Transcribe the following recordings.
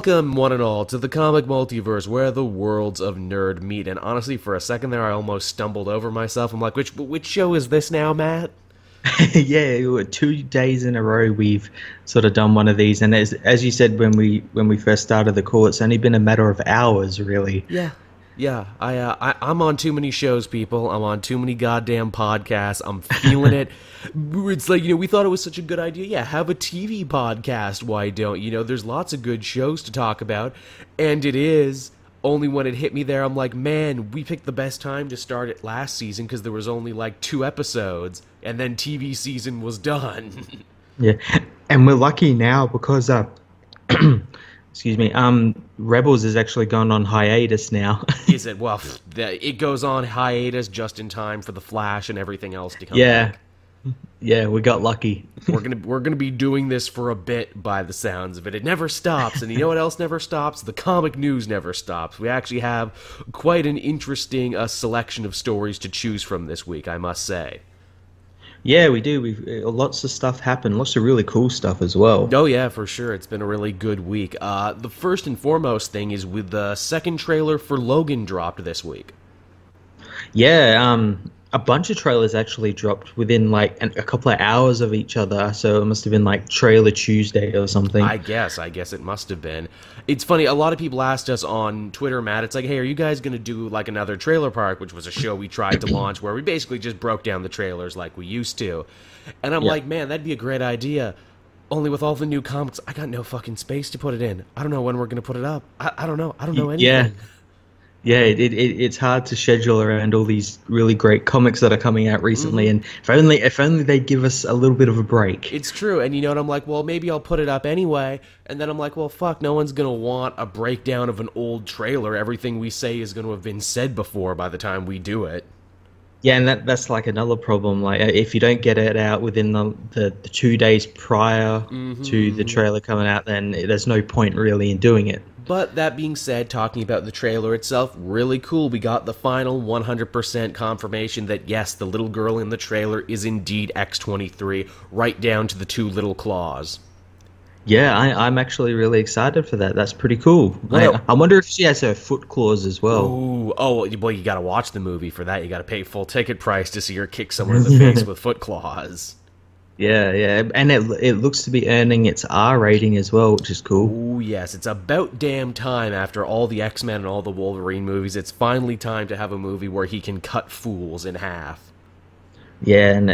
Welcome, one and all, to the Comic Multiverse, where the worlds of nerd meet. And honestly, for a second there, I almost stumbled over myself. I'm like, which show is this now, Matt? Yeah, 2 days in a row we've sort of done one of these, and as you said when we first started the call, it's only been a matter of hours, really. Yeah. I'm on too many shows, people. I'm on too many goddamn podcasts. I'm feeling it. It's like, we thought it was such a good idea. Yeah, have a TV podcast. Why don't? There's lots of good shows to talk about, and it is. Only when it hit me there, I'm like, man, we picked the best time to start it last season because there was only like 2 episodes, and then TV season was done. Yeah, and we're lucky now because excuse me, Rebels is actually gone on hiatus now. Is it? Well, it goes on hiatus just in time for the Flash and everything else to come back. Yeah, we got lucky. We're gonna be doing this for a bit by the sounds of it. It never stops, and you know what else never stops? The comic news never stops. We actually have quite an interesting selection of stories to choose from this week, I must say. Yeah, we do. We've lots of stuff happened, lots of really cool stuff as well. Oh yeah, for sure. It's been a really good week. The first and foremost thing is with the second trailer for Logan dropped this week. Yeah, a bunch of trailers actually dropped within like a couple of hours of each other, so it must have been like Trailer Tuesday or something. I guess it must have been. It's funny, a lot of people asked us on Twitter, Matt, it's like, hey, are you guys going to do like another Trailer Park, which was a show we tried to launch where we basically just broke down the trailers like we used to. And I'm like, man, that'd be a great idea. Only with all the new comics, I got no fucking space to put it in. I don't know when we're going to put it up. I don't know. I don't know anything. Yeah, it's hard to schedule around all these really great comics that are coming out recently, and if only they'd give us a little bit of a break. It's true, and I'm like, well, maybe I'll put it up anyway, and then I'm like, well, fuck, no one's gonna want a breakdown of an old trailer. Everything we say is gonna have been said before by the time we do it. Yeah, and that's like another problem. Like, if you don't get it out within the 2 days prior to the trailer coming out, then there's no point really in doing it. But that being said, talking about the trailer itself, really cool. We got the final 100% confirmation that yes, the little girl in the trailer is indeed X-23, right down to the 2 little claws. Yeah, I'm actually really excited for that. That's pretty cool. I wonder if she has her foot claws as well. Ooh, well, you gotta watch the movie for that. You gotta pay full ticket price to see her kick someone in the face with foot claws. Yeah, and it looks to be earning its R rating as well, which is cool. Ooh, yes, it's about damn time after all the X-Men and all the Wolverine movies. It's finally time to have a movie where he can cut fools in half. Yeah, and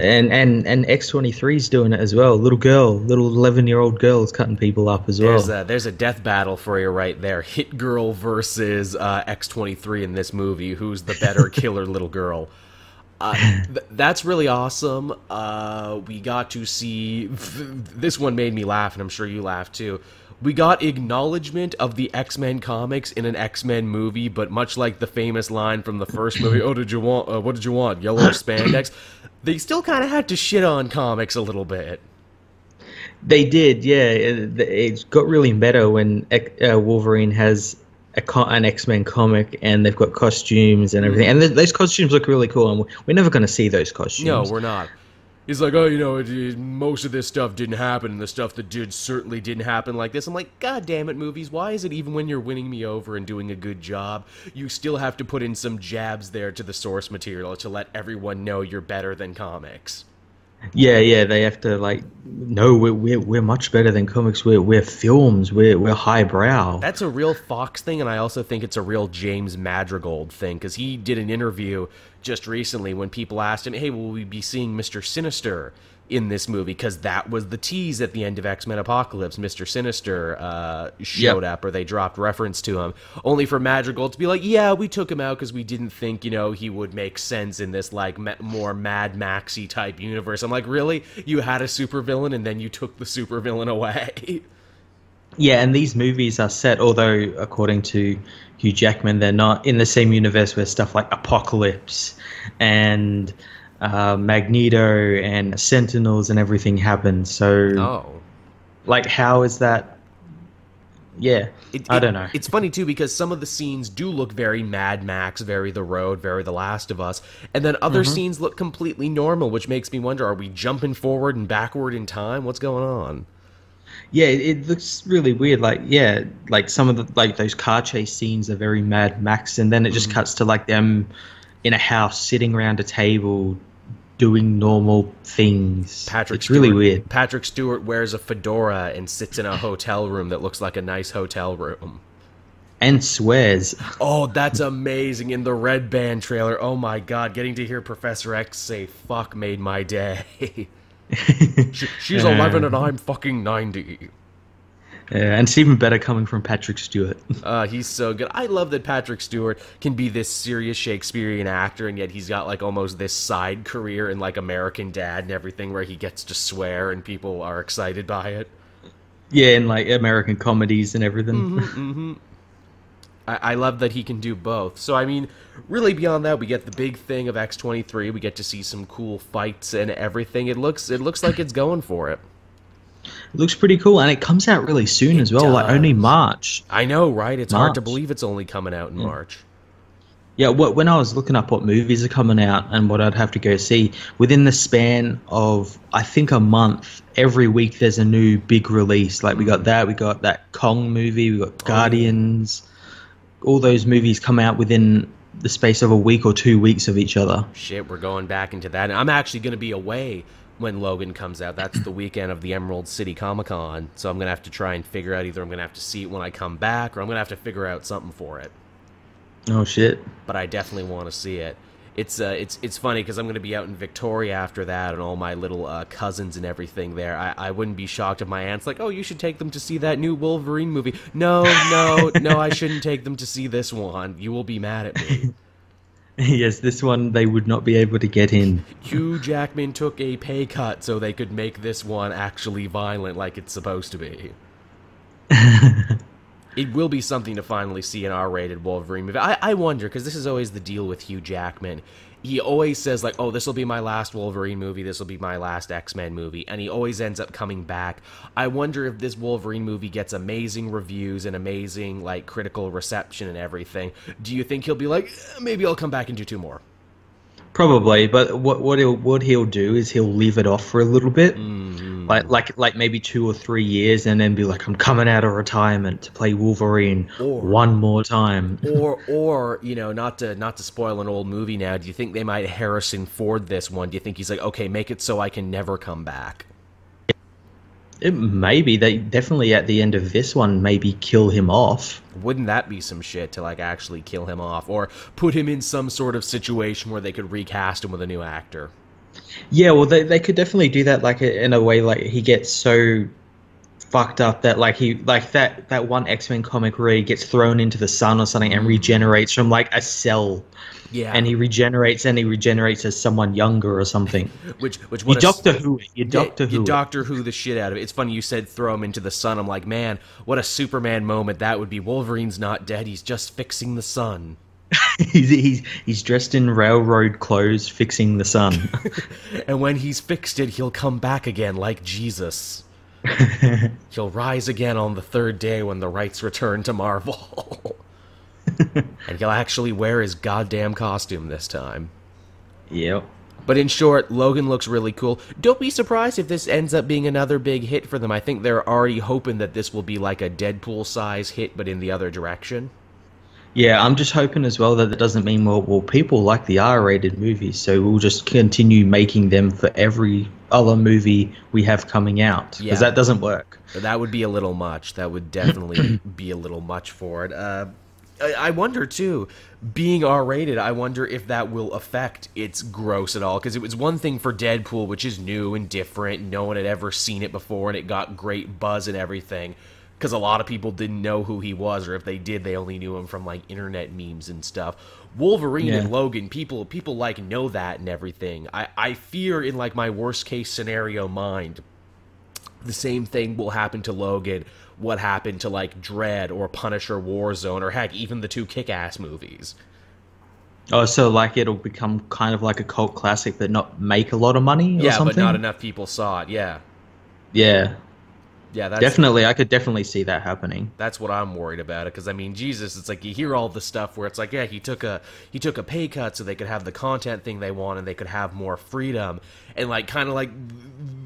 X-23's doing it as well. Little 11-year-old girl is cutting people up as well. There's a death battle for you right there. Hit Girl versus X-23 in this movie. Who's the better killer little girl? That's really awesome. We got to see... This one made me laugh, and I'm sure you laughed too. We got acknowledgement of the X-Men comics in an X-Men movie, but much like the famous line from the first movie, what did you want, yellow or spandex? They still kind of had to shit on comics a little bit. They did, yeah. It got really better when Wolverine has an X-Men comic and they've got costumes and everything, and those costumes look really cool, and we're never going to see those costumes. No, we're not. He's like, most of this stuff didn't happen, and the stuff that did certainly didn't happen like this. I'm like, God damn it, movies, why is it even when you're winning me over and doing a good job, you still have to put in some jabs there to the source material to let everyone know you're better than comics? Yeah, they have to no, we're much better than comics. We're films. We're highbrow. That's a real Fox thing, and I also think it's a real James Madrigal thing, because he did an interview just recently when people asked him, hey, will we be seeing Mr. Sinister in this movie? Because that was the tease at the end of X-Men Apocalypse. Mr. Sinister showed up, or they dropped reference to him, only for Madrigal to be like, yeah, we took him out because we didn't think, he would make sense in this, more Mad Maxy type universe. I'm like, really? You had a supervillain, and then you took the supervillain away? Yeah, and these movies are set, although according to Hugh Jackman, they're not in the same universe where stuff like Apocalypse and Magneto and Sentinels and everything happened. So, how is that? Yeah, I don't know. It's funny, too, because some of the scenes do look very Mad Max, very The Road, very The Last of Us, and then other scenes look completely normal, which makes me wonder, are we jumping forward and backward in time? What's going on? Yeah, it looks really weird. Like, yeah, like some of the like those car chase scenes are very Mad Max, and then it just cuts to like them in a house sitting around a table doing normal things. It's really weird. Patrick Stewart wears a fedora and sits in a hotel room that looks like a nice hotel room. And swears. Oh, that's amazing. In the Red Band trailer, oh my god, getting to hear Professor X say fuck made my day. She's 11 and I'm fucking 90. And it's even better coming from Patrick Stewart. He's so good. I love that Patrick Stewart can be this serious Shakespearean actor, and yet he's got like almost this side career in like American Dad and everything where he gets to swear and people are excited by it. Yeah, and like American comedies and everything. I love that he can do both. So, I mean, really beyond that, we get the big thing of X-23. We get to see some cool fights and everything. It looks like it's going for it. It looks pretty cool, and it comes out really soon as well, like only March. I know, right? It's hard to believe it's only coming out in March. Yeah, when I was looking up what movies are coming out and what I'd have to go see, within the span of, I think, a month, every week there's a new big release. Like, we got that Kong movie, we got Guardians. All those movies come out within the space of a week or 2 weeks of each other. Shit, we're going back into that. And I'm actually going to be away when Logan comes out. That's the weekend of the Emerald City Comic Con. So I'm going to have to try and figure out either I'm going to have to see it when I come back or I'm going to have to figure out something for it. Oh, shit. But I definitely want to see it. It's funny because I'm going to be out in Victoria after that and all my little cousins and everything there. I wouldn't be shocked if my aunt's like, oh, you should take them to see that new Wolverine movie. No, I shouldn't take them to see this one. You will be mad at me. Yes, this one they would not be able to get in. Hugh Jackman took a pay cut so they could make this one actually violent like it's supposed to be. It will be something to finally see an R-rated Wolverine movie. I wonder, because this is always the deal with Hugh Jackman. He always says, like, oh, this will be my last Wolverine movie, this will be my last X-Men movie, and he always ends up coming back. I wonder if this Wolverine movie gets amazing reviews and amazing, like, critical reception and everything. Do you think he'll be like, maybe I'll come back and do 2 more? Probably, but what he'll do is he'll leave it off for a little bit, like maybe 2 or 3 years, and then be like, I'm coming out of retirement to play Wolverine one more time. or you know, not to spoil an old movie now. Do you think they might Harrison Ford this one? Do you think he's like, okay, make it so I can never come back? It maybe they definitely at the end of this one maybe kill him off. Wouldn't that be some shit to like actually kill him off or put him in some sort of situation where they could recast him with a new actor? Yeah, well they could definitely do that like in a way like he gets so fucked up that like that one X-Men comic where he gets thrown into the sun or something and regenerates from like a cell. Yeah, and he regenerates as someone younger or something. which you Doctor Who the shit out of it. It's funny you said throw him into the sun. I'm like, man, what a Superman moment that would be. Wolverine's not dead. He's just fixing the sun. he's dressed in railroad clothes fixing the sun. And when he's fixed it, he'll come back again like Jesus. He'll rise again on the 3rd day when the rights return to Marvel. And he'll actually wear his goddamn costume this time. Yep. But in short, Logan looks really cool. Don't be surprised if this ends up being another big hit for them. I think they're already hoping that this will be like a Deadpool-size hit, but in the other direction. Yeah, I'm just hoping as well that it doesn't mean, well, people like the R-rated movies, so we'll just continue making them for every other movie we have coming out. Because that doesn't work. That would be a little much. That would definitely be a little much for it. I wonder, too, being R-rated, I wonder if that will affect its gross at all. Because it was one thing for Deadpool, which is new and different. No one had ever seen it before, and it got great buzz and everything. Because a lot of people didn't know who he was, or if they did, they only knew him from, like, internet memes and stuff. Wolverine and Logan, people like, know that and everything. I fear, in, like, my worst-case scenario mind, the same thing will happen to Logan, what happened to, like, Dread or Punisher Warzone, or heck, even the 2 Kick-Ass movies. Oh, so, like, it'll become kind of like a cult classic but not make a lot of money or something? Yeah, but not enough people saw it, yeah. Yeah. Yeah, Definitely, I could definitely see that happening. that's what I'm worried about it, because I mean, Jesus, it's like you hear all the stuff where it's like, yeah, he took a pay cut so they could have the content thing they want and they could have more freedom, and like kind of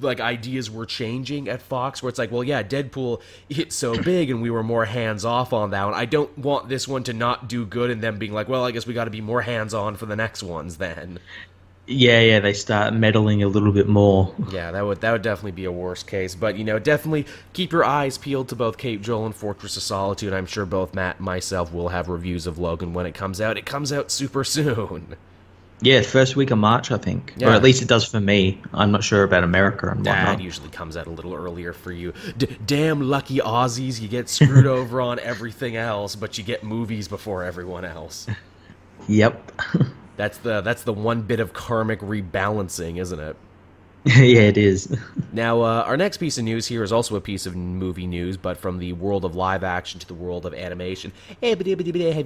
like ideas were changing at Fox where it's like, well, yeah, Deadpool hit so big and we were more hands off on that one. I don't want this one to not do good and them being like, well, I guess we got to be more hands on for the next ones then. Yeah, they start meddling a little bit more. Yeah, that would definitely be a worst case. But, definitely keep your eyes peeled to both Cape Joel and Fortress of Solitude. I'm sure both Matt and myself will have reviews of Logan when it comes out. It comes out super soon. Yeah, first week of March, I think. Yeah. Or at least it does for me. I'm not sure about America and whatnot. That usually comes out a little earlier for you. Damn lucky Aussies, you get screwed over on everything else, but you get movies before everyone else. Yep. That's the one bit of karmic rebalancing, isn't it? Yeah, it is. Now, our next piece of news here is also a piece of movie news, but from the world of live action to the world of animation. Hey, have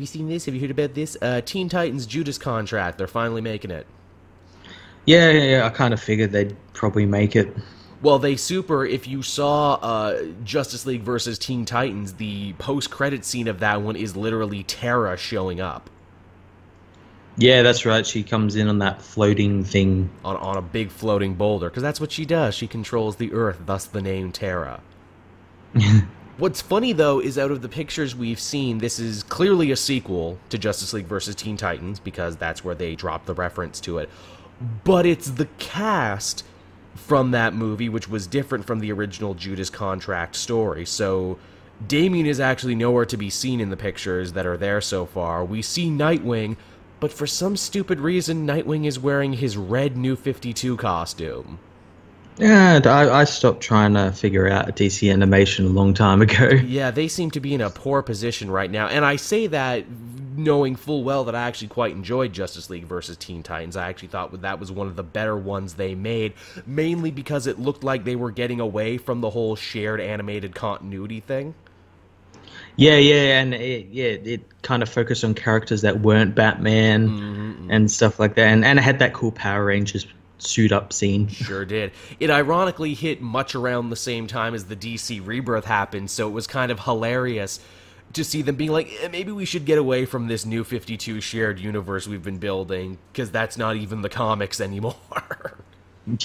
you seen this? Have you heard about this? Teen Titans Judas contract. They're finally making it. Yeah, I kind of figured they'd probably make it. Well, if you saw Justice League versus Teen Titans, the post-credit scene of that one is literally Terra showing up. Yeah, that's right. She comes in on that floating thing. On a big floating boulder, because that's what she does. She controls the Earth, thus the name Terra. What's funny, though, is out of the pictures we've seen, this is clearly a sequel to Justice League vs. Teen Titans, because that's where they dropped the reference to it. But it's the cast from that movie, which was different from the original Judas contract story. So Damian is actually nowhere to be seen in the pictures that are there so far. We see Nightwing, but for some stupid reason, Nightwing is wearing his red New 52 costume. Yeah, I stopped trying to figure out a DC animation a long time ago. Yeah, they seem to be in a poor position right now. And I say that knowing full well that I actually quite enjoyed Justice League versus Teen Titans. I actually thought that was one of the better ones they made, mainly because it looked like they were getting away from the whole shared animated continuity thing. Yeah, and it kind of focused on characters that weren't Batman and stuff like that, and it had that cool Power Rangers suit up scene. Sure did. It ironically hit much around the same time as the DC Rebirth happened, so it was kind of hilarious to see them being like, maybe we should get away from this New 52 shared universe we've been building, because that's not even the comics anymore.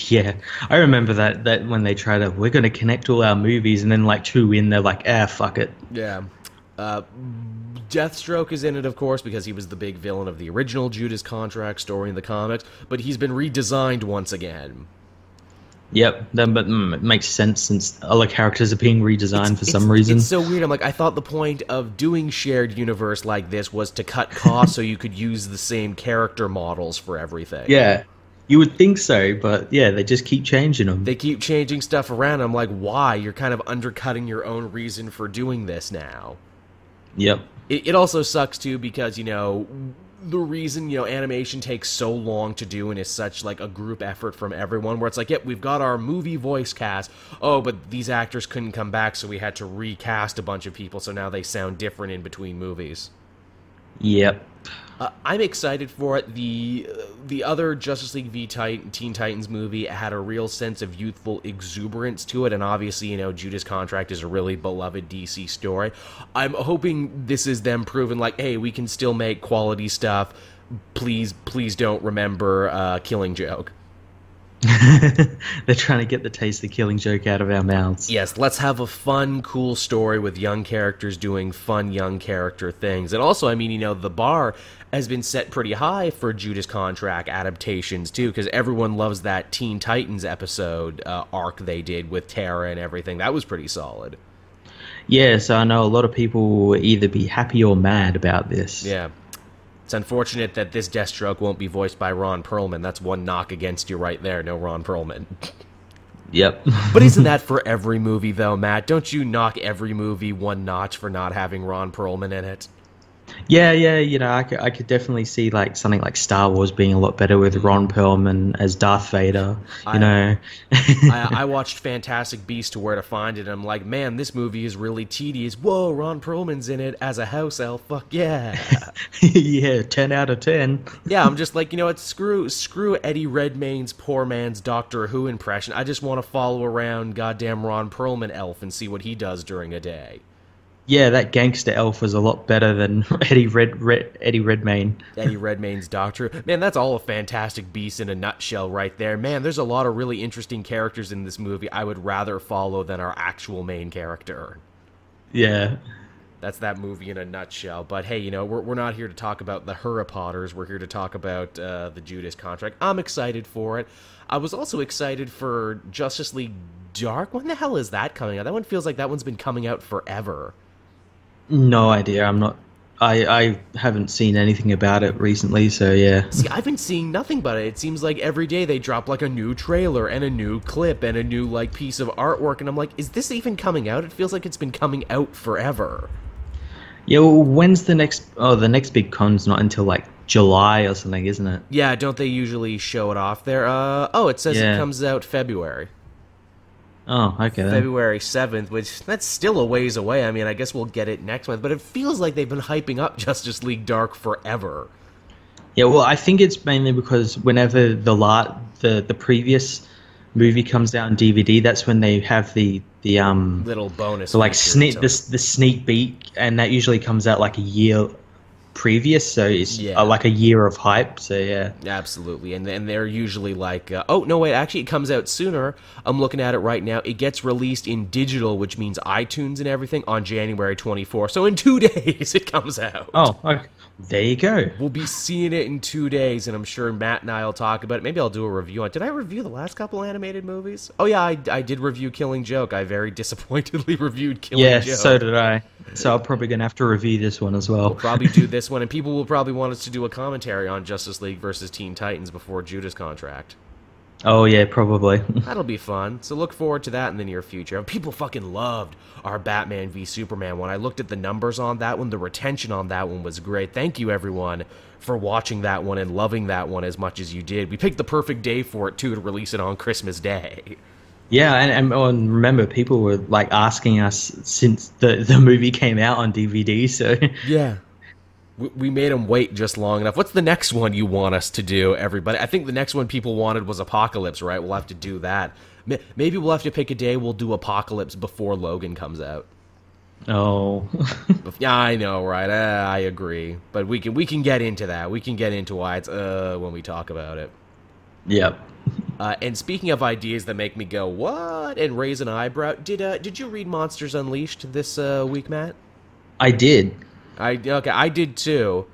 Yeah, I remember that when they try to, we're going to connect all our movies, and then like 2 in, they're like, fuck it. Yeah. Deathstroke is in it, of course, because he was the big villain of the original Judas contract story in the comics, but he's been redesigned once again. Yep, but it makes sense since other characters are being redesigned for some reason. It's so weird. I'm like, I thought the point of doing shared universe like this was to cut costs so you could use the same character models for everything. Yeah. You would think so, but yeah, they just keep changing them. They keep changing stuff around. I'm like, why? You're kind of undercutting your own reason for doing this now. Yep. It also sucks, too, because, the reason, animation takes so long to do and is such, like, a group effort from everyone, where it's like, yep, we've got our movie voice cast. Oh, but these actors couldn't come back, so we had to recast a bunch of people, so now they sound different in between movies. Yep. I'm excited for it. The other Justice League v Teen Titans movie had a real sense of youthful exuberance to it, and obviously, Judas Contract is a really beloved DC story. I'm hoping this is them proving, like, hey, we can still make quality stuff. Please don't remember Killing Joke. They're trying to get the taste of Killing Joke out of our mouths. Yes, let's have a fun, cool story with young characters doing fun, young character things. And also, I mean, the bar has been set pretty high for Judas Contract adaptations, too, because everyone loves that Teen Titans episode arc they did with Terra and everything. That was pretty solid. Yeah, so I know a lot of people will either be happy or mad about this. Yeah. It's unfortunate that this Deathstroke won't be voiced by Ron Perlman. That's one knock against you right there, no Ron Perlman. Yep. But isn't that for every movie, though, Matt? Don't you knock every movie one notch for not having Ron Perlman in it? Yeah, yeah, I could definitely see like something like Star Wars being a lot better with Ron Perlman as Darth Vader, you I know. I watched Fantastic Beasts to Where to Find It, and I'm like, man, this movie is really tedious. Whoa, Ron Perlman's in it as a house elf. Fuck yeah. Yeah, 10 out of 10. Yeah, I'm just like, you know what, screw Eddie Redmayne's poor man's Doctor Who impression. I just want to follow around goddamn Ron Perlman elf and see what he does during a day. Yeah, that gangster elf was a lot better than Eddie Redmayne. Eddie Redmayne's Doctor. Man, that's all a Fantastic Beast in a nutshell right there. Man, there's a lot of really interesting characters in this movie I would rather follow than our actual main character. Yeah. That's that movie in a nutshell. But hey, you know, we're not here to talk about the Harry Potters. We're here to talk about the Judas contract. I'm excited for it. I was also excited for Justice League Dark. When the hell is that coming out? That one feels like that one's been coming out forever. No idea. I'm not. I haven't seen anything about it recently, so yeah. See, I've been seeing nothing but it. It seems like every day they drop like a new trailer and a new clip and a new like piece of artwork, and I'm like, is this even coming out? It feels like it's been coming out forever. Yeah, well, when's the next? Oh, the next big con's not until like July or something, isn't it? Yeah, don't they usually show it off there? Oh, it says Yeah. it comes out February. Oh, okay then. February 7th, which that's still a ways away. I mean, I guess we'll get it next month, but it feels like they've been hyping up Justice League Dark forever. Yeah, well, I think it's mainly because whenever the previous movie comes out on DVD, that's when they have the Little bonus. the like features, sneak the sneak peek, and that usually comes out like a year previous, so it's Yeah. like a year of hype. So yeah. Absolutely, and they're usually like, oh no, wait, actually it comes out sooner. I'm looking at it right now. It gets released in digital, which means iTunes and everything, on January 24th. So in 2 days it comes out. Oh, okay. There you go. We'll be seeing it in 2 days, and I'm sure Matt and I will talk about it. Maybe I'll do a review on it. Did I review the last couple animated movies? Oh yeah, I did review Killing Joke. I very disappointedly reviewed Killing Yeah, Joke. so did I. So I'm probably gonna have to review this one as well. We'll probably do this one, and people will probably want us to do a commentary on Justice League versus Teen Titans before Judas contract. Oh yeah, probably. That'll be fun. So look forward to that in the near future. People fucking loved our Batman v Superman one. I looked at the numbers on that one. The retention on that one was great. Thank you, everyone, for watching that one and loving that one as much as you did. We picked the perfect day for it, too, to release it on Christmas Day. Yeah, and remember, people were like asking us since the movie came out on DVD. So Yeah. We made them wait just long enough. What's the next one you want us to do, everybody? I think the next one people wanted was Apocalypse, right? We'll have to do that. Maybe we'll have to pick a day we'll do Apocalypse before Logan comes out. oh, Yeah, I know, right? I agree. But we can get into that. We can get into why it's when we talk about it. yep. And speaking of ideas that make me go, what? And raise an eyebrow, did you read Monsters Unleashed this week, Matt? I did. I did too.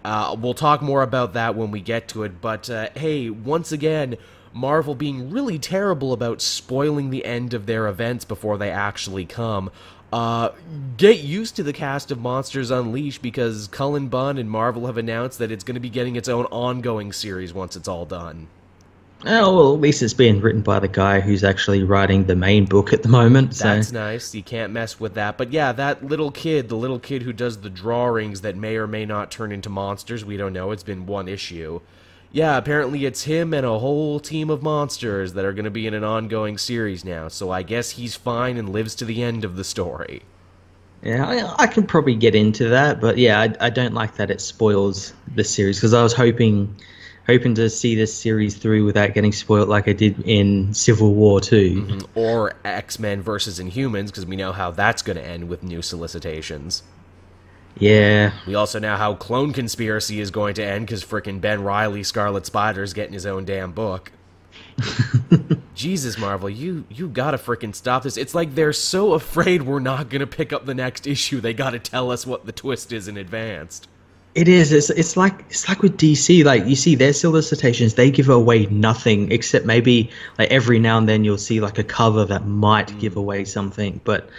We'll talk more about that when we get to it, but hey, once again, Marvel being really terrible about spoiling the end of their events before they actually come. Get used to the cast of Monsters Unleashed, because Cullen, Bunn, and Marvel have announced that it's going to be getting its own ongoing series once it's all done. Oh, well, at least it's being written by the guy who's actually writing the main book at the moment. That's So nice. You can't mess with that. But yeah, that little kid, the little kid who does the drawings that may or may not turn into monsters, we don't know. It's been one issue. Yeah, apparently it's him and a whole team of monsters that are going to be in an ongoing series now. So I guess he's fine and lives to the end of the story. yeah, I can probably get into that, but yeah, I don't like that it spoils the series, because I was hoping to see this series through without getting spoiled like I did in Civil War 2. Or X-Men versus Inhumans, because we know how that's going to end with new solicitations. Yeah. We also know how Clone Conspiracy is going to end, because frickin' Ben Reilly, Scarlet Spider's getting his own damn book. Jesus, Marvel, you gotta frickin' stop this. It's like they're so afraid we're not gonna pick up the next issue, they gotta tell us what the twist is in advance. It is. It's like with DC. Like, you see their solicitations, they give away nothing, except maybe like every now and then you'll see like a cover that might give away something. But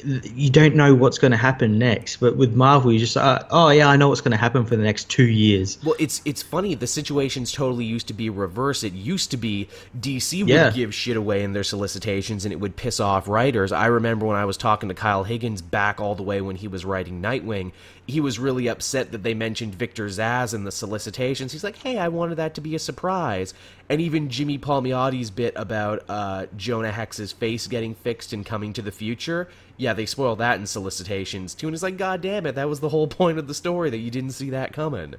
you don't know what's going to happen next. But with Marvel, you just oh yeah, I know what's going to happen for the next 2 years. Well, it's funny. The situations totally used to be reversed. It used to be DC Yeah. would give shit away in their solicitations, and it would piss off writers. I remember when I was talking to Kyle Higgins back all the way when he was writing Nightwing, he was really upset that they mentioned Victor Zsasz in the solicitations. He's like, hey, I wanted that to be a surprise. And even Jimmy Palmiotti's bit about Jonah Hex's face getting fixed and coming to the future, yeah, they spoiled that in solicitations too. And it's like, God damn it, that was the whole point of the story, that you didn't see that coming.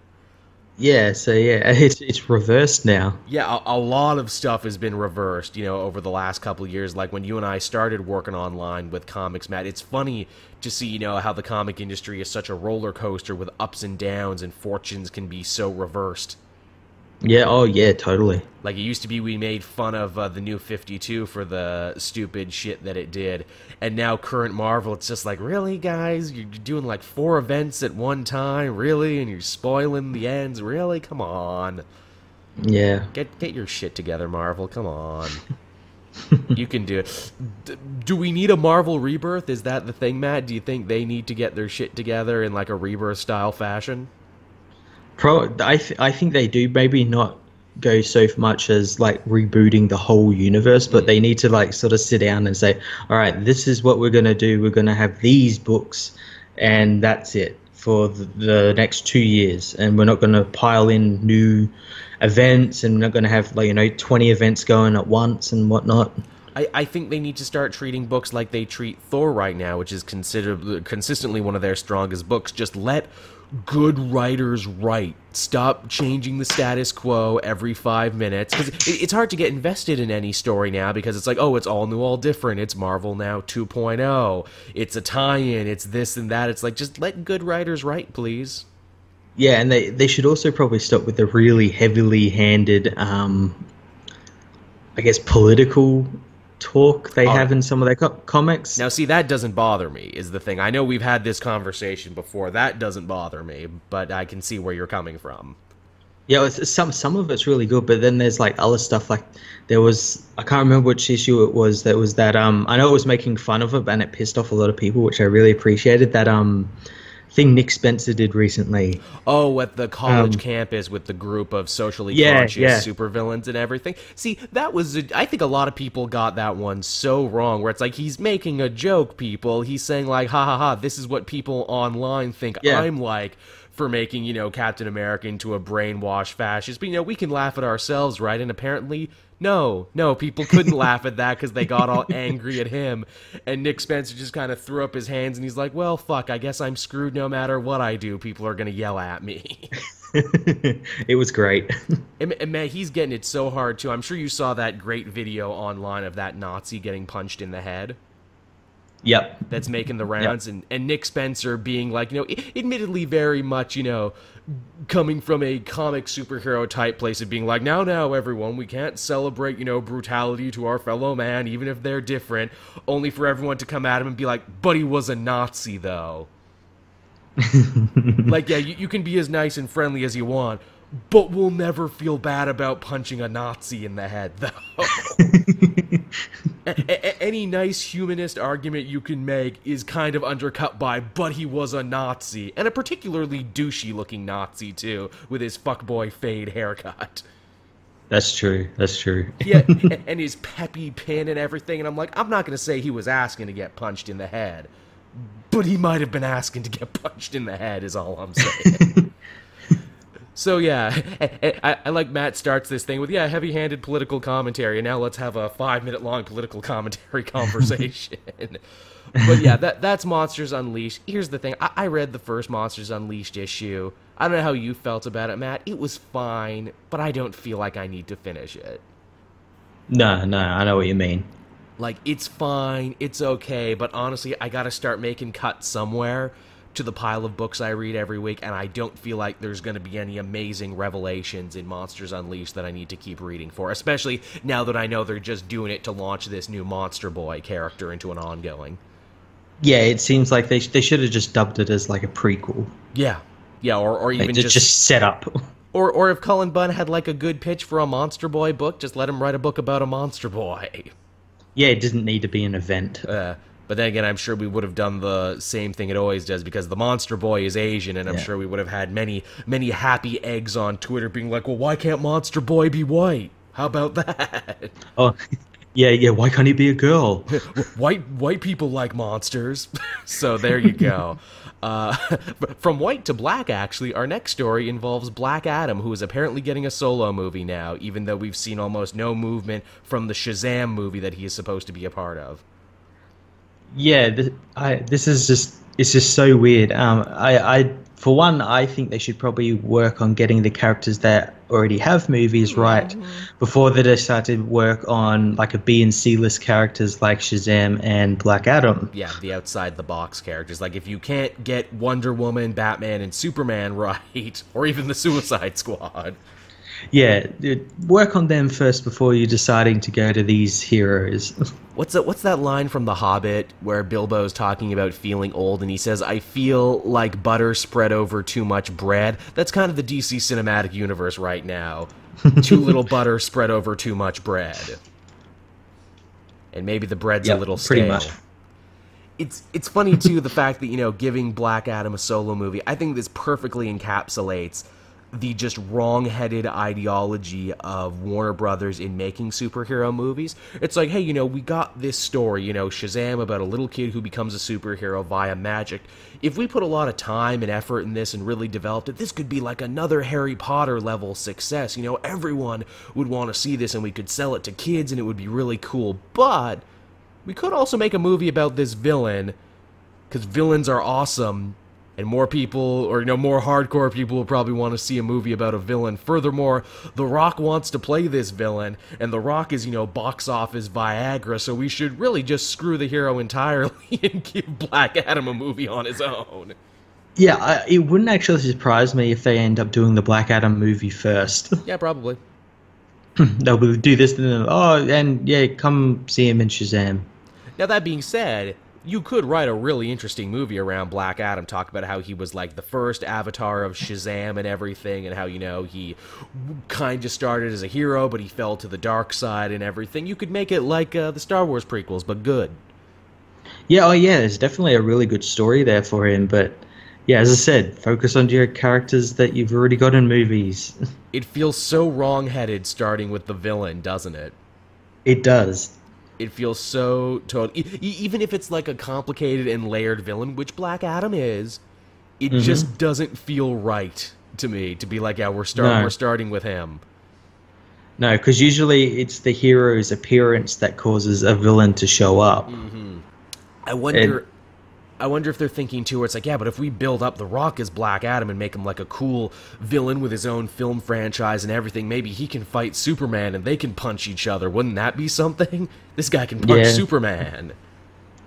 Yeah, so yeah, it's reversed now. Yeah, a lot of stuff has been reversed, over the last couple of years. Like when you and I started working online with comics, Matt, it's funny to see, how the comic industry is such a roller coaster with ups and downs, and fortunes can be so reversed. Yeah, oh yeah, totally. Like it used to be we made fun of the New 52 for the stupid shit that it did. And now current Marvel, it's just like, really, guys? You're doing like 4 events at one time? Really? And you're spoiling the ends? Really? Come on. Yeah. Get your shit together, Marvel. Come on. You can do it. Do we need a Marvel rebirth? Is that the thing, Matt? Do you think they need to get their shit together in like a rebirth-style fashion? I think they do. Maybe not go so much as like rebooting the whole universe, but they need to like sort of sit down and say, all right, this is what we're going to do. We're going to have these books, and that's it for the next 2 years. And we're not going to pile in new events, and we're not going to have 20 events going at once and whatnot. I think they need to start treating books like they treat Thor right now, which is considered consistently one of their strongest books. Just let good writers write. Stop changing the status quo every 5 minutes. Because it's hard to get invested in any story now, because it's like, oh, it's all new, all different. It's Marvel Now 2.0. It's a tie-in. It's this and that. It's like, just let good writers write, please. Yeah, and they should also probably stop with the really heavily handed, I guess, political talk they have in some of their comics. Now, see, that doesn't bother me, is the thing. I know we've had this conversation before. That doesn't bother me, but I can see where you're coming from. Yeah, some of it's really good, but then there's like other stuff. Like there was, I can't remember which issue it was. That was that I know it was making fun of it, and it pissed off a lot of people, which I really appreciated. That thing Nick Spencer did recently. Oh, at the college campus with the group of socially conscious supervillains and everything. See, that was, I think a lot of people got that one so wrong, where it's like, he's making a joke, people. He's saying like, ha ha ha, this is what people online think I'm like for making, Captain America into a brainwashed fascist. But, we can laugh at ourselves, right? And apparently, no, people couldn't laugh at that because they got all angry at him. And Nick Spencer just kind of threw up his hands and he's like, well, fuck, I guess I'm screwed no matter what I do. People are going to yell at me. It was great. And man, he's getting it so hard, too. I'm sure you saw that great video online of that Nazi getting punched in the head. Yep. That's making the rounds. Yep. And Nick Spencer being like, admittedly very much, coming from a comic superhero type place of being like, now, everyone, we can't celebrate, brutality to our fellow man, even if they're different, only for everyone to come at him and be like, but he was a Nazi, though. Like, yeah, you can be as nice and friendly as you want, but we'll never feel bad about punching a Nazi in the head, though. Any nice humanist argument you can make is kind of undercut by, but he was a Nazi. And a particularly douchey-looking Nazi, too, with his fuckboy fade haircut. That's true. Yeah, and his peppy pin and everything. And I'm like, I'm not going to say he was asking to get punched in the head, but he might have been asking to get punched in the head, is all I'm saying. So yeah, I like Matt starts this thing with, heavy-handed political commentary, and now let's have a 5-minute-long political commentary conversation. But yeah, that's Monsters Unleashed. Here's the thing, I read the first Monsters Unleashed issue. I don't know how you felt about it, Matt. It was fine, but I don't feel like I need to finish it. No, I know what you mean. Like, it's fine, it's okay, but honestly, I gotta start making cuts somewhere to the pile of books I read every week, and I don't feel like there's going to be any amazing revelations in Monsters Unleashed that I need to keep reading for, especially now that I know they're just doing it to launch this new Monster Boy character into an ongoing. Yeah, it seems like they should have just dubbed it as like a prequel. Yeah, or even like, just set up. Or if Cullen Bunn had like a good pitch for a Monster Boy book, just let him write a book about a Monster Boy. Yeah, it doesn't need to be an event. But then again, I'm sure we would have done the same thing it always does, because the Monster Boy is Asian, and I'm sure we would have had many, many happy eggs on Twitter being like, well, why can't Monster Boy be white? How about that? Oh, yeah. Why can't he be a girl? White people like monsters. So there you go. From white to black, actually, our next story involves Black Adam, who is apparently getting a solo movie now, even though we've seen almost no movement from the Shazam movie that he is supposed to be a part of. Yeah, this is it's just so weird. I for one, I think they should probably work on getting the characters that already have movies right before they decide to work on like a B and C list characters like Shazam and Black Adam. Yeah, the outside the box characters. Like, if you can't get Wonder Woman, Batman, and Superman right, or even the Suicide Squad. Yeah, work on them first before you're deciding to go to these heroes. What's that line from The Hobbit where Bilbo's talking about feeling old and he says, I feel like butter spread over too much bread? That's kind of the DC cinematic universe right now. Too little butter spread over too much bread. And maybe the bread's a little stale. Pretty much. It's funny, too, the fact that, giving Black Adam a solo movie, I think this perfectly encapsulates the just wrong-headed ideology of Warner Brothers in making superhero movies. It's like, hey, we got this story, Shazam, about a little kid who becomes a superhero via magic. If we put a lot of time and effort in this and really developed it, this could be like another Harry Potter level success. Everyone would want to see this and we could sell it to kids and it would be really cool. But we could also make a movie about this villain, because villains are awesome. And more people, or more hardcore people will probably want to see a movie about a villain. Furthermore, The Rock wants to play this villain, and The Rock is, box office Viagra, so we should really just screw the hero entirely and give Black Adam a movie on his own. Yeah, it wouldn't actually surprise me if they end up doing the Black Adam movie first. Yeah, probably. They'll do this, and come see him in Shazam. Now, that being said, you could write a really interesting movie around Black Adam, talk about how he was like the first avatar of Shazam and everything, and how, he kind of started as a hero, but he fell to the dark side and everything. You could make it like the Star Wars prequels, but good. Yeah, there's definitely a really good story there for him, but yeah, as I said, focus on your characters that you've already got in movies. It feels so wrong-headed starting with the villain, doesn't it? It does. It feels so total. Even if it's like a complicated and layered villain, which Black Adam is, it just doesn't feel right to me to be like, yeah, we're starting with him. No, because usually it's the hero's appearance that causes a villain to show up. I wonder if they're thinking too, where it's like, yeah, but if we build up The Rock as Black Adam and make him like a cool villain with his own film franchise and everything, maybe he can fight Superman and they can punch each other. Wouldn't that be something? This guy can punch Superman.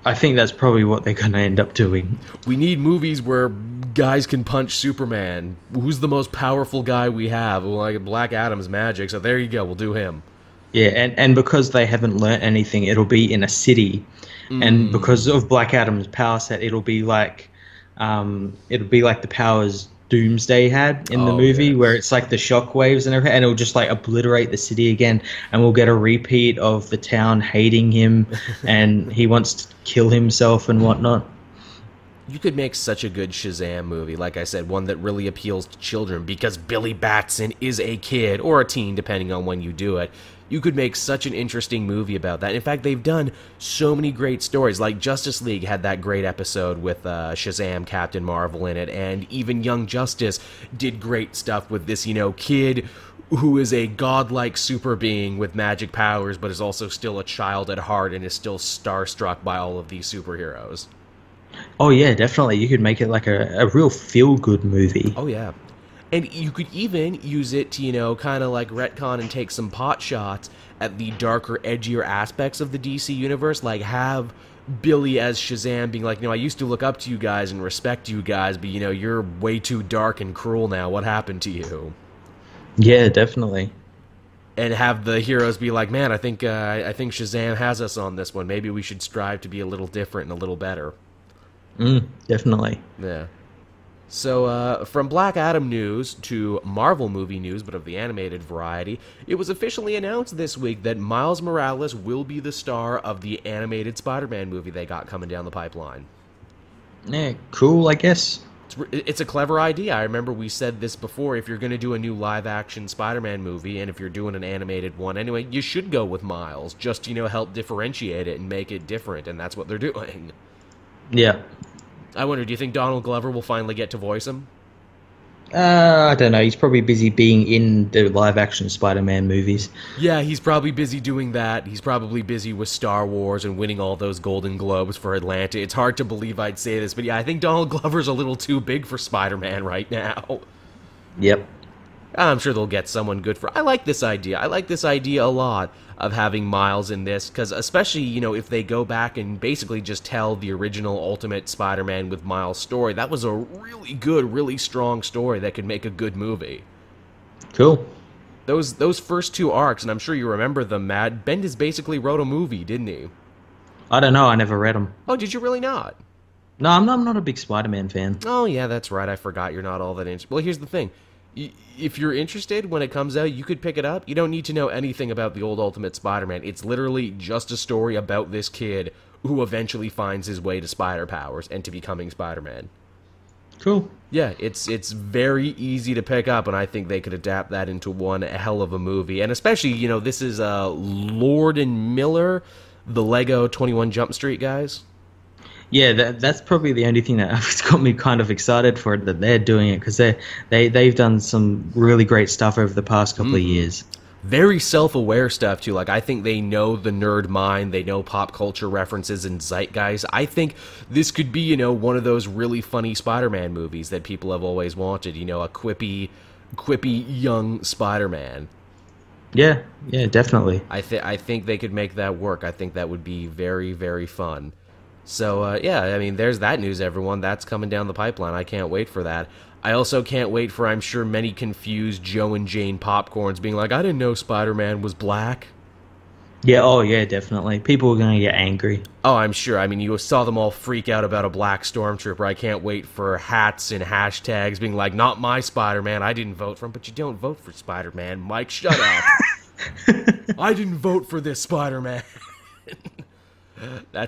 I think that's probably what they're going to end up doing. We need movies where guys can punch Superman. Who's the most powerful guy we have? Well, like Black Adam's magic, so there you go, we'll do him. Yeah, and because they haven't learnt anything, it'll be in a city. And because of Black Adam's power set, it'll be like the powers Doomsday had in the movie, where it's like the shockwaves and everything, and it'll just like obliterate the city again, and we'll get a repeat of the town hating him, and he wants to kill himself and whatnot. You could make such a good Shazam movie, like I said, one that really appeals to children, because Billy Batson is a kid, or a teen, depending on when you do it. You could make such an interesting movie about that. In fact, they've done so many great stories. Like Justice League had that great episode with Shazam, Captain Marvel in it, and even Young Justice did great stuff with this, kid who is a godlike super being with magic powers, but is also still a child at heart and is still starstruck by all of these superheroes. Oh yeah, definitely. You could make it like a real feel-good movie. Oh yeah. And you could even use it to, kind of like retcon and take some pot shots at the darker, edgier aspects of the DC universe. Like have Billy as Shazam being like, I used to look up to you guys and respect you guys, but, you're way too dark and cruel now. What happened to you? Yeah, definitely. And have the heroes be like, man, I think Shazam has us on this one. Maybe we should strive to be a little different and a little better. Definitely. Yeah. So, from Black Adam news to Marvel movie news, but of the animated variety, it was officially announced this week that Miles Morales will be the star of the animated Spider-Man movie they got coming down the pipeline. Yeah, cool, I guess. It's a clever idea. I remember we said this before. If you're going to do a new live-action Spider-Man movie, and if you're doing an animated one anyway, you should go with Miles. Just to, help differentiate it and make it different, and that's what they're doing. Yeah. I wonder, do you think Donald Glover will finally get to voice him? I don't know. He's probably busy being in the live-action Spider-Man movies. Yeah, he's probably busy doing that. He's probably busy with Star Wars and winning all those Golden Globes for Atlanta. It's hard to believe I'd say this, but yeah, I think Donald Glover's a little too big for Spider-Man right now. Yep. I'm sure they'll get someone good for... I like this idea. I like this idea a lot of having Miles in this, because especially, if they go back and basically just tell the original Ultimate Spider-Man with Miles' story, that was a really good, really strong story that could make a good movie. Cool. Those first two arcs, and I'm sure you remember them, Matt, Bendis basically wrote a movie, didn't he? I don't know. I never read them. Oh, did you really not? No, I'm not a big Spider-Man fan. Oh, yeah, that's right. I forgot you're not all that interested. Well, here's the thing. If you're interested when it comes out, you could pick it up. You don't need to know anything about the old Ultimate Spider-Man. It's literally just a story about this kid who eventually finds his way to spider powers and to becoming Spider-Man. Cool. Yeah, it's very easy to pick up, and I think they could adapt that into one hell of a movie. And especially, this is Lord and Miller, the Lego 21 Jump Street guys. Yeah, that's probably the only thing that's got me kind of excited for it, that they're doing it, because they've done some really great stuff over the past couple of years. Very self-aware stuff, too. Like, I think they know the nerd mind, they know pop culture references and zeitgeist. I think this could be, one of those really funny Spider-Man movies that people have always wanted, a quippy young Spider-Man. Yeah, definitely. I think they could make that work. I think that would be very, very fun. So, yeah, I mean, there's that news, everyone. That's coming down the pipeline. I can't wait for that. I also can't wait for, I'm sure, many confused Joe and Jane Popcorns being like, I didn't know Spider-Man was black. Yeah, definitely. People are going to get angry. Oh, I'm sure. I mean, you saw them all freak out about a black stormtrooper. I can't wait for hats and hashtags being like, not my Spider-Man. I didn't vote for him. But you don't vote for Spider-Man. Mike, shut up. I didn't vote for this Spider-Man. I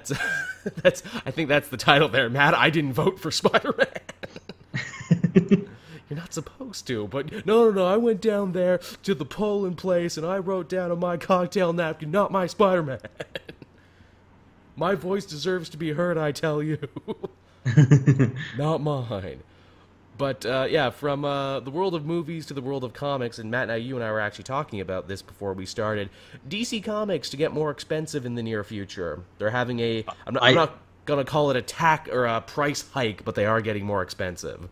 think that's the title there, Matt. I didn't vote for Spider-Man. You're not supposed to, but no, I went down there to the polling place and I wrote down on my cocktail napkin, not my Spider-Man. My voice deserves to be heard, I tell you. Not mine. But, yeah, from the world of movies to the world of comics, and Matt, you and I were actually talking about this before we started, DC Comics to get more expensive in the near future. They're having I'm not going to call it a tack or a price hike, but they are getting more expensive.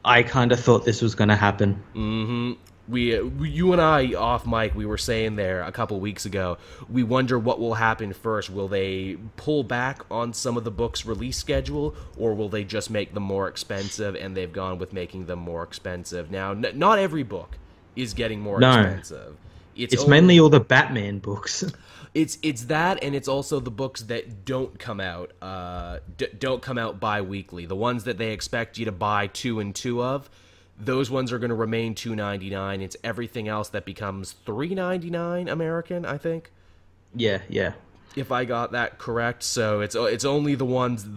I kind of thought this was going to happen. Mm-hmm. You and I, off mic, we were saying there a couple weeks ago, we wonder what will happen first. Will they pull back on some of the books' release schedule, or will they just make them more expensive, and they've gone with making them more expensive? Now, not every book is getting more expensive. It's mainly all the Batman books. It's that, and it's also the books that don't come out don't come out bi-weekly. The ones that they expect you to buy 2 and 2 of. Those ones are going to remain $2.99. It's everything else that becomes $3.99 American, I think. Yeah. If I got that correct. So it's only the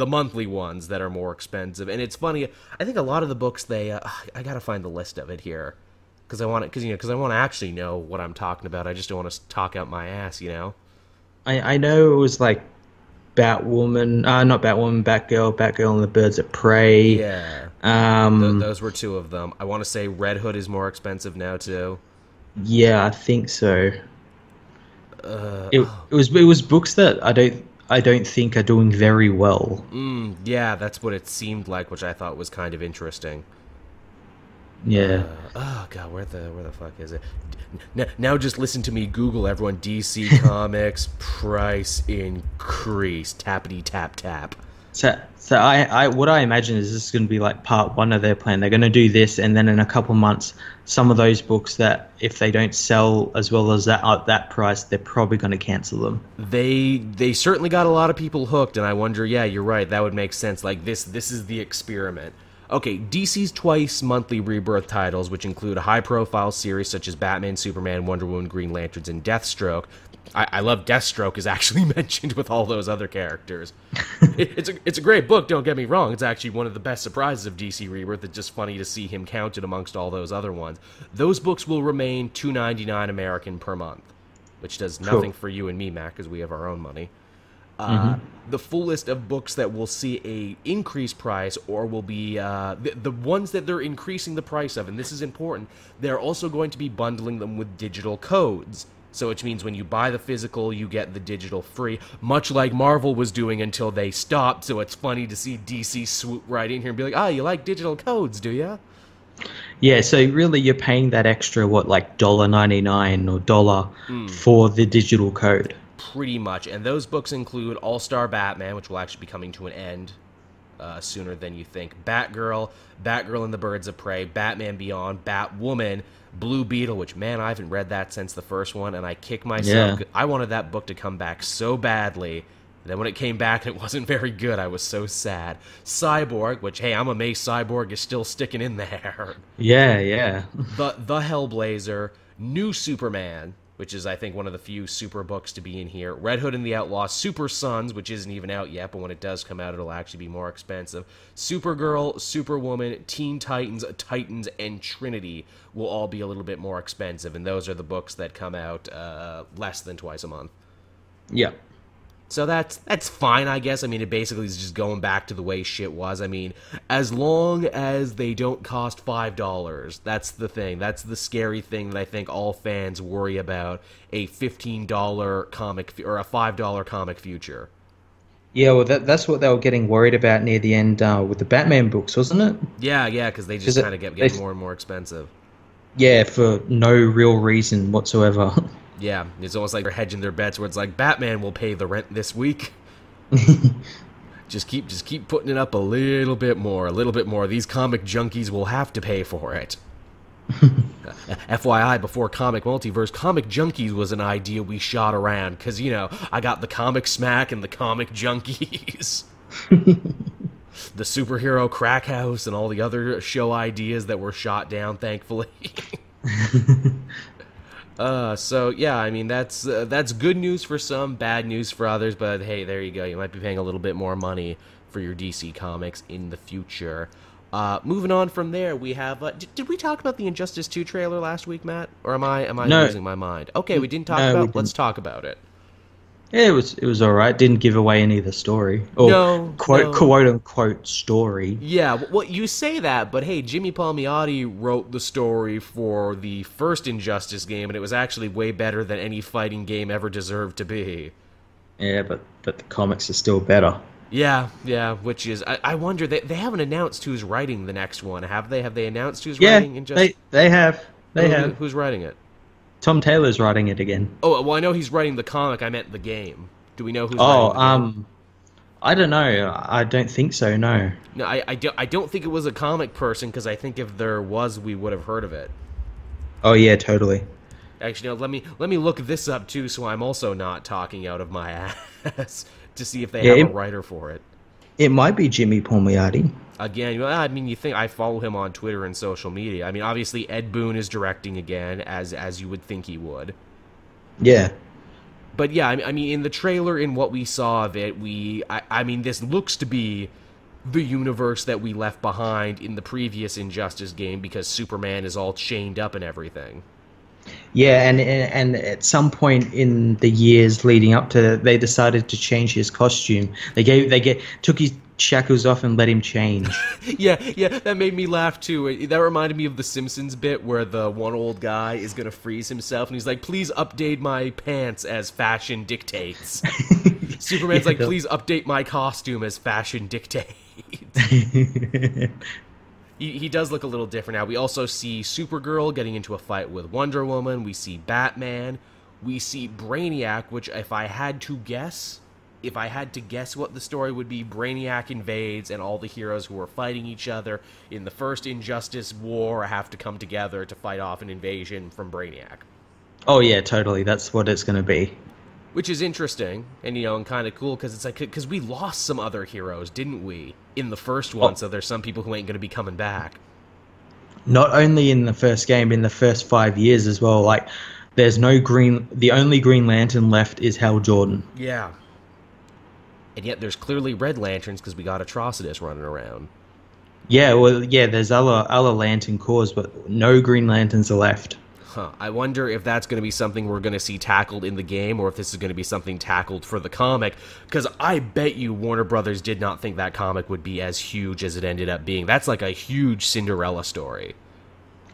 monthly ones that are more expensive. And it's funny. I think a lot of the books I got to find the list of it here because I want to actually know what I'm talking about. I just don't want to talk out my ass, I know it was like Batwoman, not Batwoman, Batgirl and the Birds of Prey. Yeah. Those were 2 of them. I want to say Red Hood is more expensive now too. Yeah, I think so. It was books that I don't think are doing very well. Yeah, that's what it seemed like, which I thought was kind of interesting. Yeah. Oh god, where the fuck is it? Now just listen to me Google, everyone. DC Comics price increase. Tappity tap tap. So I what I imagine is this is going to be like part 1 of their plan. They're going to do this, and then in a couple months, some of those books that if they don't sell as well as that at that price, they're probably going to cancel them. They certainly got a lot of people hooked, and I wonder. Yeah, you're right. That would make sense. Like this is the experiment. Okay, DC's twice monthly rebirth titles, which include a high-profile series such as Batman, Superman, Wonder Woman, Green Lanterns, and Deathstroke. I love Deathstroke is actually mentioned with all those other characters. It's a great book, don't get me wrong. It's actually one of the best surprises of DC Rebirth. It's just funny to see him counted amongst all those other ones. Those books will remain $2.99 American per month, which does nothing for you and me, Matt, because we have our own money. The full list of books that will see a increased price or will be the ones that they're increasing the price of, and this is important, they're also going to be bundling them with digital codes. So which means when you buy the physical, you get the digital free, much like Marvel was doing until they stopped. So it's funny to see DC swoop right in here and be like, you like digital codes, do ya? Yeah, so really you're paying that extra, like $1.99 or dollar for the digital code. Pretty much. And those books include All-Star Batman, which will actually be coming to an end sooner than you think, Batgirl, Batgirl and the Birds of Prey, Batman Beyond, Batwoman, Blue Beetle, which, man, I haven't read that since the first one, and I kick myself. Yeah. I wanted that book to come back so badly. Then when it came back and it wasn't very good, I was so sad. Cyborg, which, hey, I'm amazed Cyborg is still sticking in there. Yeah. The Hellblazer, New Superman, which is, I think, one of the few super books to be in here. Red Hood and the Outlaw, Super Sons, which isn't even out yet, but when it does come out, it'll actually be more expensive. Supergirl, Superwoman, Teen Titans, Titans, and Trinity will all be a little bit more expensive, and those are the books that come out less than twice a month. Yeah. So that's fine, I guess. I mean, it basically is just going back to the way shit was. I mean, as long as they don't cost $5, that's the thing. That's the scary thing that I think all fans worry about, a $15 comic or a $5 comic future. Yeah, well, that's what they were getting worried about near the end with the Batman books, wasn't it? Yeah, because they just kind of get more and more expensive. Yeah, for no real reason whatsoever. Yeah, it's almost like they're hedging their bets where it's like, Batman will pay the rent this week. just keep putting it up a little bit more. These comic junkies will have to pay for it. FYI, before Comic Multiverse, Comic Junkies was an idea we shot around, because, I got the Comic Smack and the Comic Junkies. The Superhero Crack House and all the other show ideas that were shot down, thankfully. So yeah, I mean that's good news for some, bad news for others, but hey, there you go. You might be paying a little bit more money for your DC Comics in the future. Moving on from there, we have did we talk about the Injustice 2 trailer last week, Matt? Or am I losing my mind? Okay, we didn't talk about. Let's talk about it. Yeah, it was all right. Didn't give away any of the story. Or quote unquote story. Yeah, well, you say that, but hey, Jimmy Palmiotti wrote the story for the first Injustice game, and it was actually way better than any fighting game ever deserved to be. Yeah, but the comics are still better. Yeah, which is I wonder, they haven't announced who's writing the next one, have they? Have they announced who's writing Injustice? They have. Who's writing it? Tom Taylor's writing it again. Oh, well, I know he's writing the comic. I meant the game. Do we know who's writing the game? I don't know. I don't think so, no. No, I don't think it was a comic person, because I think if there was, we would have heard of it. Oh, yeah, totally. Actually, no, let me look this up, too, so I'm also not talking out of my ass to see if they have a writer for it. It might be Jimmy Palmiotti. Again, I mean, you think I follow him on Twitter and social media. I mean, obviously Ed Boon is directing again, as you would think he would. Yeah. But yeah, I mean, in the trailer, in what we saw of it, I mean, this looks to be the universe that we left behind in the previous Injustice game, because Superman is all chained up and everything. Yeah, and at some point in the years leading up to that, they decided to change his costume. They took his shackles off and let him change. yeah, that made me laugh too. That reminded me of the Simpsons bit where the one old guy is gonna freeze himself and he's like, "Please update my pants as fashion dictates." Superman's like, "Please update my costume as fashion dictates." He does look a little different now. We also see Supergirl getting into a fight with Wonder Woman. We see Batman. We see Brainiac, which if I had to guess what the story would be, Brainiac invades and all the heroes who are fighting each other in the first Injustice War have to come together to fight off an invasion from Brainiac. Oh yeah, totally. That's what it's going to be. Which is interesting and, and kind of cool because it's like, because we lost some other heroes, didn't we, in the first one? So there's some people who ain't going to be coming back. Not only in the first game, in the first 5 years as well. Like, there's no the only Green Lantern left is Hal Jordan. Yeah. And yet there's clearly Red Lanterns because we got Atrocitus running around. Yeah, well, yeah, there's other Lantern Corps, but no Green Lanterns are left. Huh. I wonder if that's going to be something we're going to see tackled in the game, or if this is going to be something tackled for the comic, because I bet you Warner Brothers did not think that comic would be as huge as it ended up being. That's like a huge Cinderella story.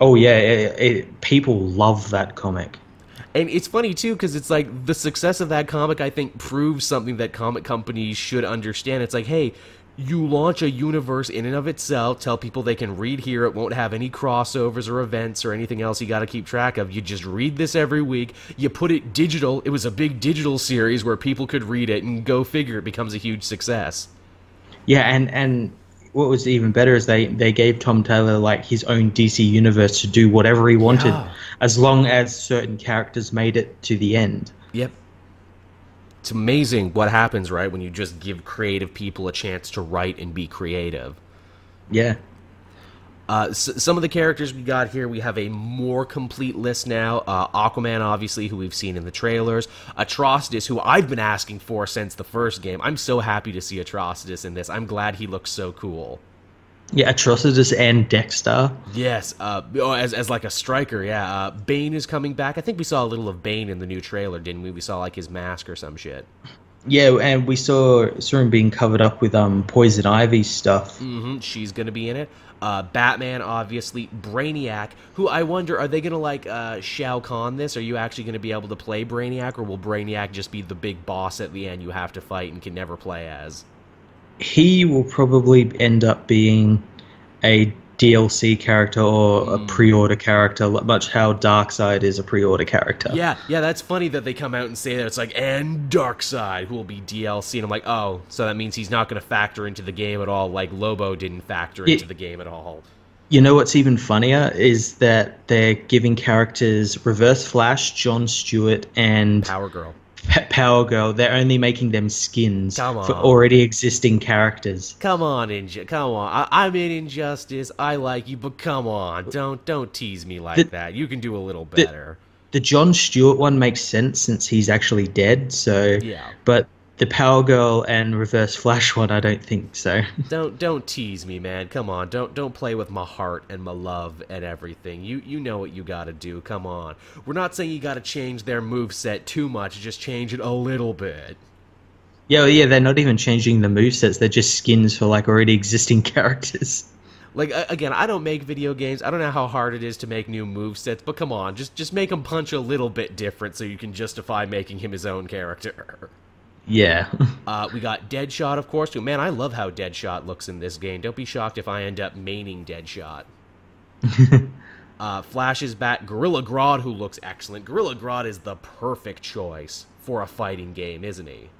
Oh, yeah, people love that comic. And it's funny, too, because it's like the success of that comic, I think, proves something that comic companies should understand. It's like, hey, you launch a universe in and of itself, tell people they can read here, it won't have any crossovers or events or anything else you got to keep track of. You just read this every week, you put it digital, it was a big digital series where people could read it, and go figure, it becomes a huge success. Yeah, and what was even better is they gave Tom Taylor like his own DC universe to do whatever he wanted, as long as certain characters made it to the end. Yep. It's amazing what happens, right, when you just give creative people a chance to write and be creative. Yeah. Some of the characters we got here, we have a more complete list now. Aquaman, obviously, who we've seen in the trailers. Atrocitus, who I've been asking for since the first game. I'm so happy to see Atrocitus in this. I'm glad he looks so cool. Yeah, Atrocitus and Dexter. Yes, as like a striker, yeah. Bane is coming back. I think we saw a little of Bane in the new trailer, didn't we? We saw like his mask or some shit. Yeah, and we saw him being covered up with Poison Ivy stuff. Mm-hmm, she's gonna be in it. Batman, obviously. Brainiac, who I wonder, are they gonna like Shao Kahn this? Are you actually gonna be able to play Brainiac, or will Brainiac just be the big boss at the end you have to fight and can never play as? He will probably end up being a DLC character or a pre-order character, much how Darkseid is a pre-order character. Yeah, that's funny that they come out and say that. It's like, and Darkseid, who will be DLC, and I'm like, oh, so that means he's not going to factor into the game at all, like Lobo didn't factor into the game at all. You know what's even funnier is that they're giving characters Reverse Flash, Jon Stewart, and Power Girl. Power Girl, they're only making them skins for already existing characters. Come on, come on. I'm in Injustice. I like you, but come on, don't tease me like that. You can do a little better. The Jon Stewart one makes sense since he's actually dead. So yeah, but the Power Girl and Reverse Flash one, I don't think so. Don't tease me, man. Come on, don't play with my heart and my love and everything. You know what you gotta do. Come on. We're not saying you gotta change their moveset too much. Just change it a little bit. Yeah, they're not even changing the movesets. They're just skins for like already existing characters. Like, again, I don't make video games. I don't know how hard it is to make new movesets, but come on, just make him punch a little bit different so you can justify making him his own character. Yeah. We got Deadshot, of course, too. Man, I love how Deadshot looks in this game. Don't be shocked if I end up maining Deadshot. Flash is back. Gorilla Grodd, who looks excellent. Gorilla Grodd is the perfect choice for a fighting game, isn't he?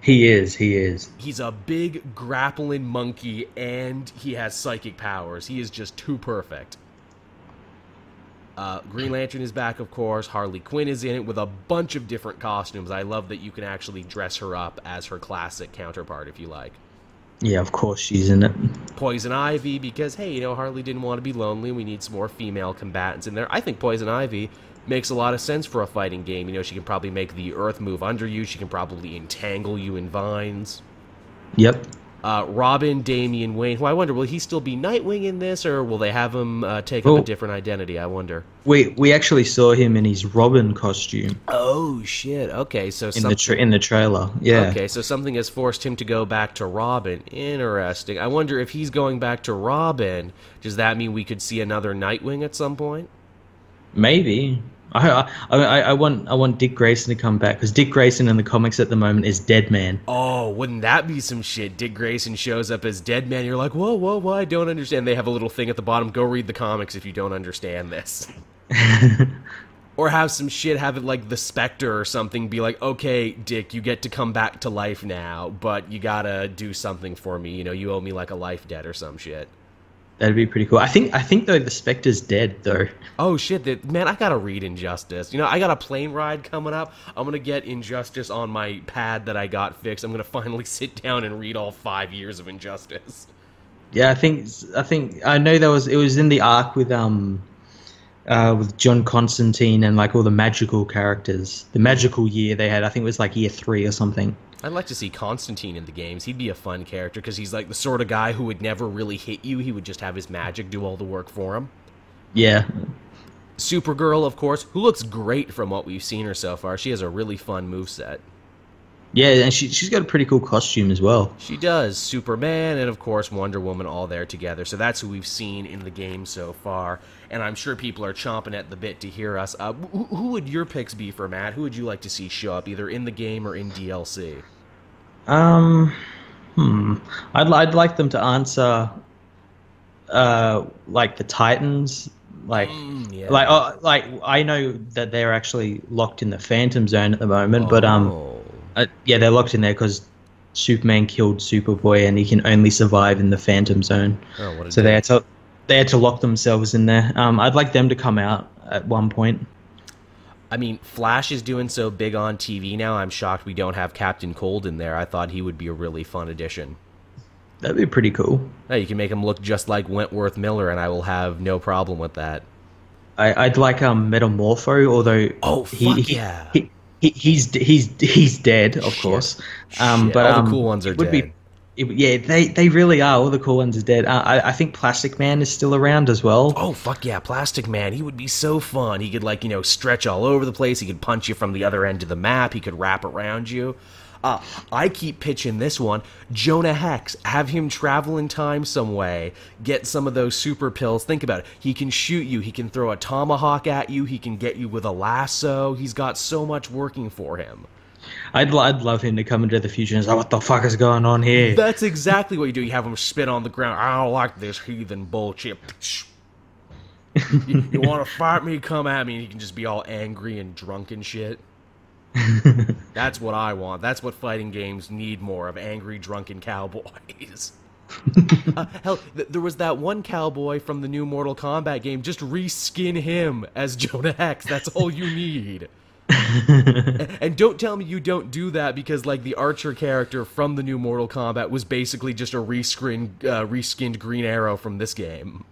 He is. He's a big grappling monkey, and he has psychic powers. He is just too perfect. Green Lantern is back, of course. Harley Quinn is in it with a bunch of different costumes. I love that you can actually dress her up as her classic counterpart, if you like. Yeah, of course she's in it. Poison Ivy, because, hey, Harley didn't want to be lonely. We need some more female combatants in there. I think Poison Ivy makes a lot of sense for a fighting game. She can probably make the earth move under you. She can probably entangle you in vines. Yep. Robin, Damian Wayne, who I wonder, will he still be Nightwing in this, or will they have him take up a different identity, I wonder? We actually saw him in his Robin costume. Oh, shit. Okay, so in the trailer, yeah. Okay, so something has forced him to go back to Robin. Interesting. I wonder if he's going back to Robin, does that mean we could see another Nightwing at some point? Maybe. I want Dick Grayson to come back, because Dick Grayson in the comics at the moment is Deadman. Oh, wouldn't that be some shit? Dick Grayson shows up as Deadman. You're like, whoa, I don't understand. They have a little thing at the bottom. Go read the comics if you don't understand this. Or have some shit, have it like the Spectre or something, be like, okay, Dick, you get to come back to life now, but you gotta do something for me. You owe me like a life debt or some shit. That'd be pretty cool. I think though the Spectre's dead though. Oh shit, man, I gotta read Injustice. You know, I got a plane ride coming up. I'm gonna get Injustice on my pad that I got fixed. I'm gonna finally sit down and read all 5 years of Injustice. Yeah, I think I know it was in the arc with John Constantine and like all the magical characters. The magical year they had, I think it was like year 3 or something. I'd like to see Constantine in the games. He'd be a fun character because he's like the sort of guy who would never really hit you. He would just have his magic do all the work for him. Yeah. Supergirl, of course, who looks great from what we've seen her so far. She has a really fun moveset. Yeah, and she's got a pretty cool costume as well. She does. Superman and, of course, Wonder Woman all there together. So that's who we've seen in the game so far. And I'm sure people are chomping at the bit to hear us. Who would your picks be for Matt? Who would you like to see show up, either in the game or in DLC? I'd like them to answer, like the Titans. Like, Yeah. like I know that they're actually locked in the Phantom Zone at the moment, but yeah, they're locked in there because Superman killed Superboy, and he can only survive in the Phantom Zone. Oh, what a So dick. they had to lock themselves in there. I'd like them to come out at one point. I mean, Flash is doing so big on TV now, I'm shocked we don't have Captain Cold in there. I thought he would be a really fun addition. That'd be pretty cool. Hey, you can make him look just like Wentworth Miller, and I will have no problem with that. I'd like Metamorpho, although Yeah. he's dead, of course. Shit, But all the cool ones are it would dead. Yeah, they really are. All the cool ones are dead. I think Plastic Man is still around as well. Oh, fuck yeah, Plastic Man. He would be so fun. He could, like, you know, stretch all over the place. He could punch you from the other end of the map. He could wrap around you. I keep pitching this one. Jonah Hex. Have him travel in time some way. Get some of those super pills. Think about it. He can shoot you. He can throw a tomahawk at you. He can get you with a lasso. He's got so much working for him. I'd love him to come into the future and say, what the fuck is going on here? That's exactly what you do. You have him spit on the ground. I don't like this heathen bullshit. You want to fight me? Come at me. And he can just be all angry and drunk and shit. That's what I want. That's what fighting games need more of, angry, drunken cowboys. Hell, there was that one cowboy from the new Mortal Kombat game. Just reskin him as Jonah Hex. That's all you need. And don't tell me you don't do that because, like, the Archer character from the new Mortal Kombat was basically just a reskinned Green Arrow from this game.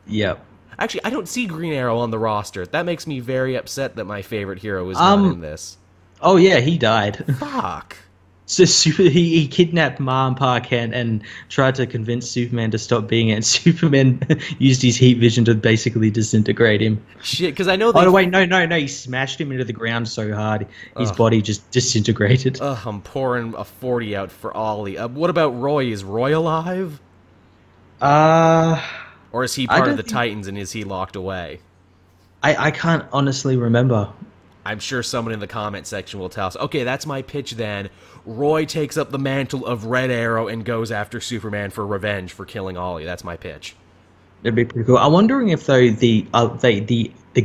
Yep. Actually, I don't see Green Arrow on the roster. That makes me very upset that my favorite hero is not in this. Oh yeah, he died. Fuck. So he kidnapped Ma and Pa Kent and tried to convince Superman to stop being it. And Superman used his heat vision to basically disintegrate him. Shit, because I know Oh, wait, no. He smashed him into the ground so hard, his body just disintegrated. Ugh, I'm pouring a 40 out for Ollie. What about Roy? Is Roy alive? Or is he part of the Titans and is he locked away? I can't honestly remember. I'm sure someone in the comment section will tell us. Okay, that's my pitch then. Roy takes up the mantle of Red Arrow and goes after Superman for revenge for killing Ollie. That's my pitch. That'd be pretty cool. I'm wondering if though the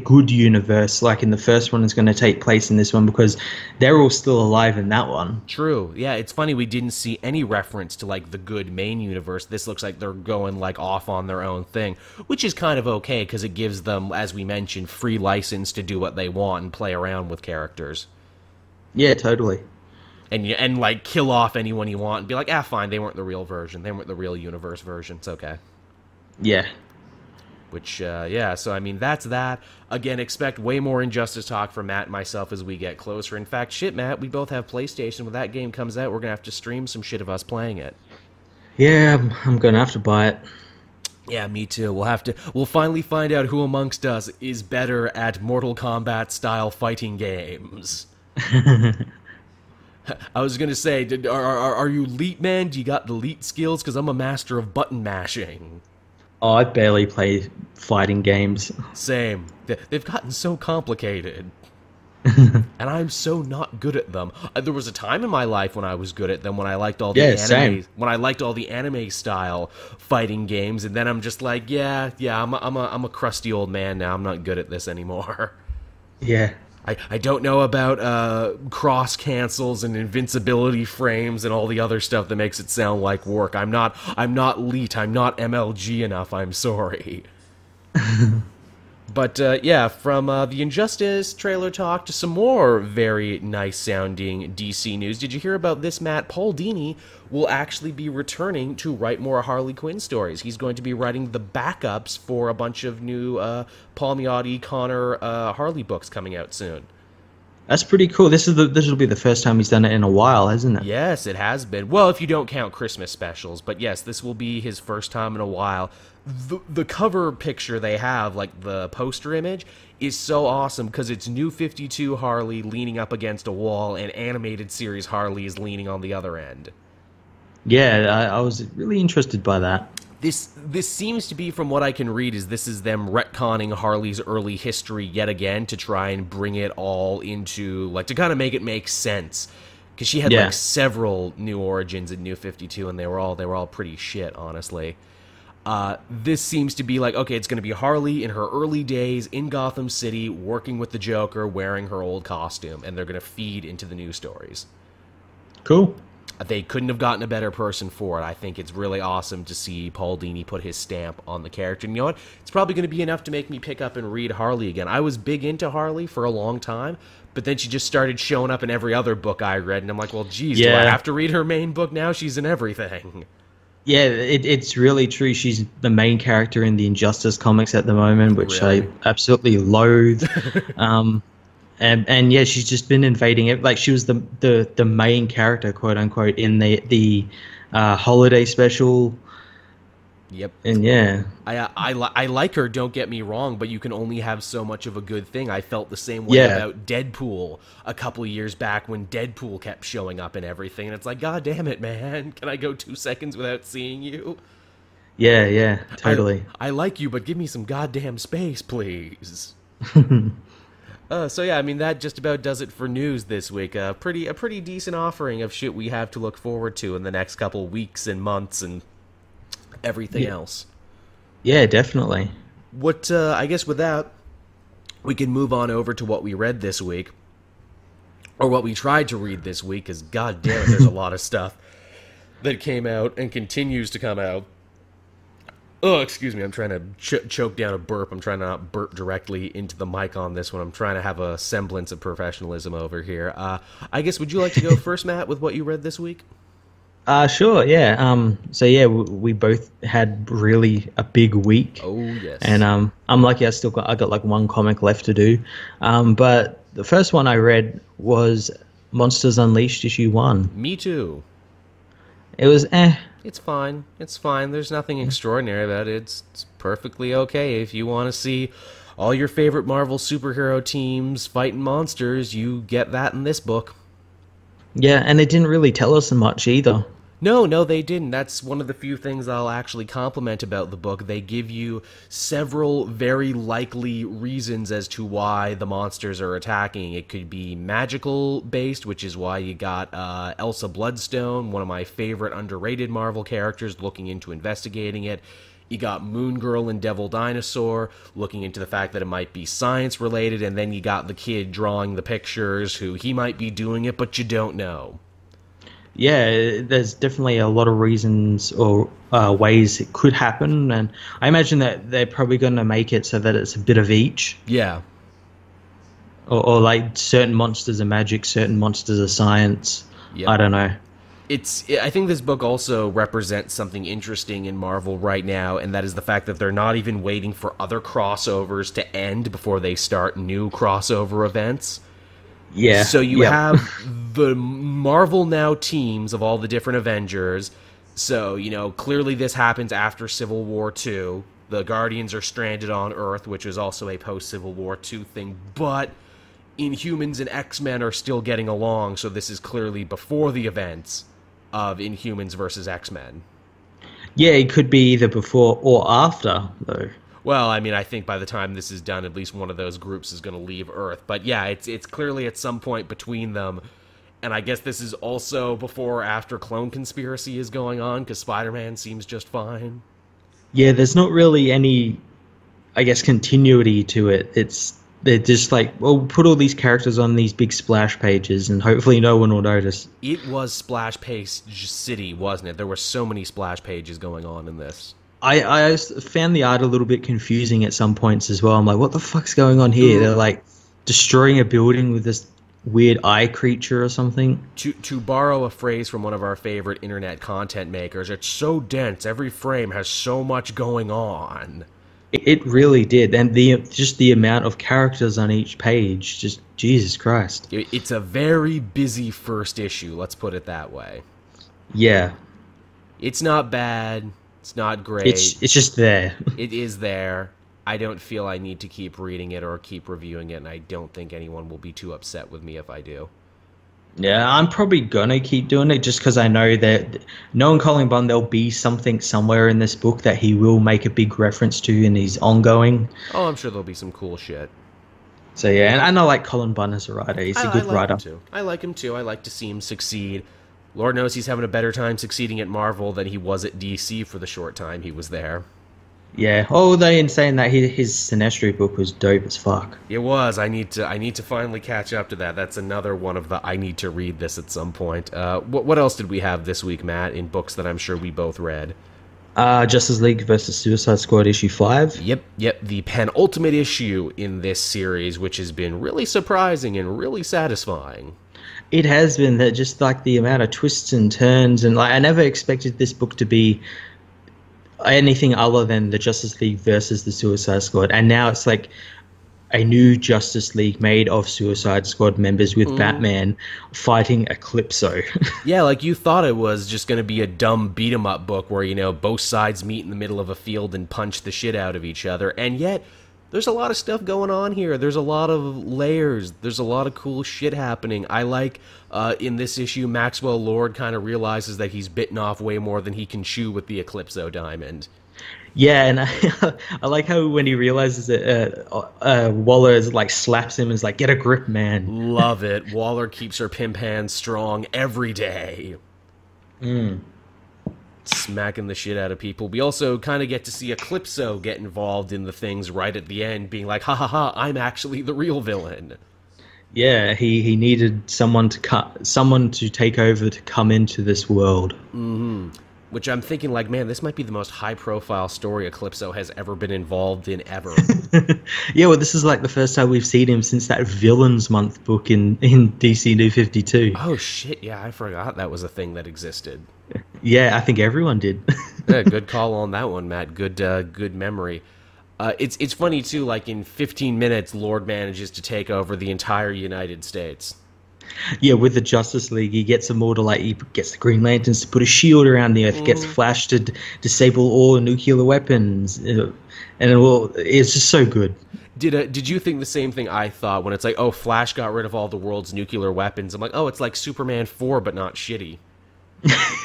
good universe, like in the first one, is going to take place in this one because they're all still alive in that one. True. Yeah, it's funny we didn't see any reference to like the good main universe. This looks like they're going like off on their own thing, which is kind of okay because it gives them, as we mentioned, free license to do what they want and play around with characters. Yeah, totally. And like kill off anyone you want and be like, fine, they weren't the real version. They weren't the real universe version. It's okay. Yeah. Which, yeah, so I mean, that's that. Again, expect way more Injustice talk from Matt and myself as we get closer. In fact, shit, Matt, we both have PlayStation. When that game comes out, we're going to have to stream some shit of us playing it. Yeah, I'm going to have to buy it. Yeah, me too. We'll finally find out who amongst us is better at Mortal Kombat-style fighting games. I was going to say, are you Leet Man? Do you got the Leet skills? Because I'm a master of button mashing. Oh, I barely play fighting games. Same. They've gotten so complicated. And I'm so not good at them. There was a time in my life when I was good at them, when I liked all the when I liked all the anime style fighting games, and then I'm just like, I'm a crusty old man now. I'm not good at this anymore. Yeah. I don't know about cross cancels and invincibility frames and all the other stuff that makes it sound like work. I'm not LEET. I'm not MLG enough. I'm sorry. But yeah, from the Injustice trailer talk to some more very nice sounding DC news. Did you hear about this, Matt? Paul Dini will actually be returning to write more Harley Quinn stories. He's going to be writing the backups for a bunch of new Paul Miotti, Connor Harley books coming out soon. That's pretty cool. This will be the first time he's done it in a while, hasn't it? Yes, it has been. Well, if you don't count Christmas specials. But yes, this will be his first time in a while. The cover picture they have, like the poster image, is so awesome because it's New 52 Harley leaning up against a wall and animated series Harley is leaning on the other end. Yeah, I was really interested by that. This seems to be, from what I can read, this is them retconning Harley's early history yet again to try and bring it all into, like, to kind of make it make sense. Because she had like several new origins in New 52, and they were all pretty shit, honestly. This seems to be like, okay, it's going to be Harley in her early days in Gotham City, working with the Joker, wearing her old costume, and they're going to feed into the new stories. Cool. They couldn't have gotten a better person for it. I think it's really awesome to see Paul Dini put his stamp on the character. And you know what? It's probably going to be enough to make me pick up and read Harley again. I was big into Harley for a long time, but then she just started showing up in every other book I read, and I'm like, well, geez, do I have to read her main book now? She's in everything. Yeah, it's really true. She's the main character in the Injustice comics at the moment, which I absolutely loathe. And yeah, she's just been invading it. Like, she was the main character, quote unquote, in the holiday special. Yep. And yeah, I like her. Don't get me wrong, but you can only have so much of a good thing. I felt the same way about Deadpool a couple of years back when Deadpool kept showing up in everything, and it's like, God damn it, man! Can I go 2 seconds without seeing you? Yeah, totally. I like you, but give me some goddamn space, please. So yeah, I mean, that just about does it for news this week. A pretty decent offering of shit we have to look forward to in the next couple weeks and months and everything else. Yeah, definitely. What I guess with that, we can move on over to what we read this week, or what we tried to read this week, because god damn it, there's a lot of stuff that came out and continues to come out. Oh, excuse me, I'm trying to choke down a burp. I'm trying to not burp directly into the mic on this one. I'm trying to have a semblance of professionalism over here. I guess, would you like to go first, Matt, with what you read this week? Sure, yeah. So yeah, we both had really a big week. Oh, yes. And I'm lucky I got like one comic left to do. But the first one I read was Monsters Unleashed issue 1. Me too. It was It's fine. It's fine. There's nothing extraordinary about it. It's perfectly okay. If you want to see all your favorite Marvel superhero teams fighting monsters, you get that in this book. Yeah, and it didn't really tell us much either. No, they didn't. That's one of the few things I'll actually compliment about the book. They give you several very likely reasons as to why the monsters are attacking. It could be magical based, which is why you got Elsa Bloodstone, one of my favorite underrated Marvel characters, looking into investigating it. You got Moon Girl and Devil Dinosaur looking into the fact that it might be science related, and then you got the kid drawing the pictures who he might be doing it, but you don't know. Yeah, there's definitely a lot of reasons or ways it could happen, and I imagine that they're probably going to make it so that it's a bit of each. Yeah. Or like certain monsters are magic, certain monsters are science. Yep. I don't know. I think this book also represents something interesting in Marvel right now, and that is the fact that they're not even waiting for other crossovers to end before they start new crossover events. Yeah. So you have the Marvel Now teams of all the different Avengers. So, clearly this happens after Civil War II. The Guardians are stranded on Earth, which is also a post-Civil War II thing. But Inhumans and X-Men are still getting along, so this is clearly before the events of Inhumans versus X-Men. Yeah, it could be either before or after, though. Well, I mean, I think by the time this is done, at least one of those groups is going to leave Earth. But yeah, it's clearly at some point between them. And I guess this is also before or after Clone Conspiracy is going on, because Spider-Man seems just fine. Yeah, there's not really any, I guess, continuity to it. It's They're just like, well, put all these characters on these big splash pages, and hopefully no one will notice. It was splash page city, wasn't it? There were so many splash pages going on in this. I found the art a little bit confusing at some points as well. I'm like, what the fuck's going on here? They're like destroying a building with this weird eye creature or something. To borrow a phrase from one of our favorite internet content makers, it's so dense. Every frame has so much going on. It really did, and the amount of characters on each page, just Jesus Christ. It's a very busy first issue, let's put it that way. Yeah. It's not bad, it's not great. It's just there. It is there. I don't feel I need to keep reading it or keep reviewing it, and I don't think anyone will be too upset with me if I do. Yeah, I'm probably gonna keep doing it just because I know that knowing Cullen Bunn, there'll be something somewhere in this book that he will make a big reference to in his ongoing. Oh, I'm sure there'll be some cool shit. So yeah, and I like Cullen Bunn as a writer. He's a good writer. I like him too. I like to see him succeed. Lord knows he's having a better time succeeding at Marvel than he was at DC for the short time he was there. Yeah. Oh, they in saying that his Sinestro book was dope as fuck. It was. I need to finally catch up to that. That's another one of the I need to read this at some point. What else did we have this week, Matt, in books that I'm sure we both read? Justice League versus Suicide Squad issue 5. Yep. The penultimate issue in this series, which has been really surprising and really satisfying. It has been that just like the amount of twists and turns, and like I never expected this book to be anything other than the Justice League versus the Suicide Squad, and now it's like a new Justice League made of Suicide Squad members with Batman fighting Eclipso. Yeah, like you thought it was just going to be a dumb beat-em-up book where, you know, both sides meet in the middle of a field and punch the shit out of each other, and yet there's a lot of stuff going on here. There's a lot of layers. There's a lot of cool shit happening. I like, in this issue, Maxwell Lord kind of realizes that he's bitten off way more than he can chew with the Eclipso diamond. Yeah, and I like how when he realizes that Waller is like slaps him and is like, get a grip, man. Love it. Waller keeps her pimp hands strong every day. Smacking the shit out of people. We also kind of get to see Eclipso get involved in the things right at the end, being like, ha ha ha, I'm actually the real villain. Yeah, he needed someone to take over to come into this world. Mm-hmm. Which I'm thinking, like, man, this might be the most high-profile story Eclipso has ever been involved in, ever. Yeah, well, this is like the first time we've seen him since that Villains Month book in DC New 52. Oh, shit, yeah, I forgot that was a thing that existed. Yeah, I think everyone did. Yeah, good call on that one, Matt. Good memory. It's funny, too, like, in 15 minutes, Lord manages to take over the entire United States. Yeah, with the Justice League, he gets them all to, like, he gets the Green Lanterns to put a shield around the Earth, he gets Flash to disable all nuclear weapons, and it's just so good. Did you think the same thing I thought when it's like, oh, Flash got rid of all the world's nuclear weapons? I'm like, oh, it's like Superman 4, but not shitty.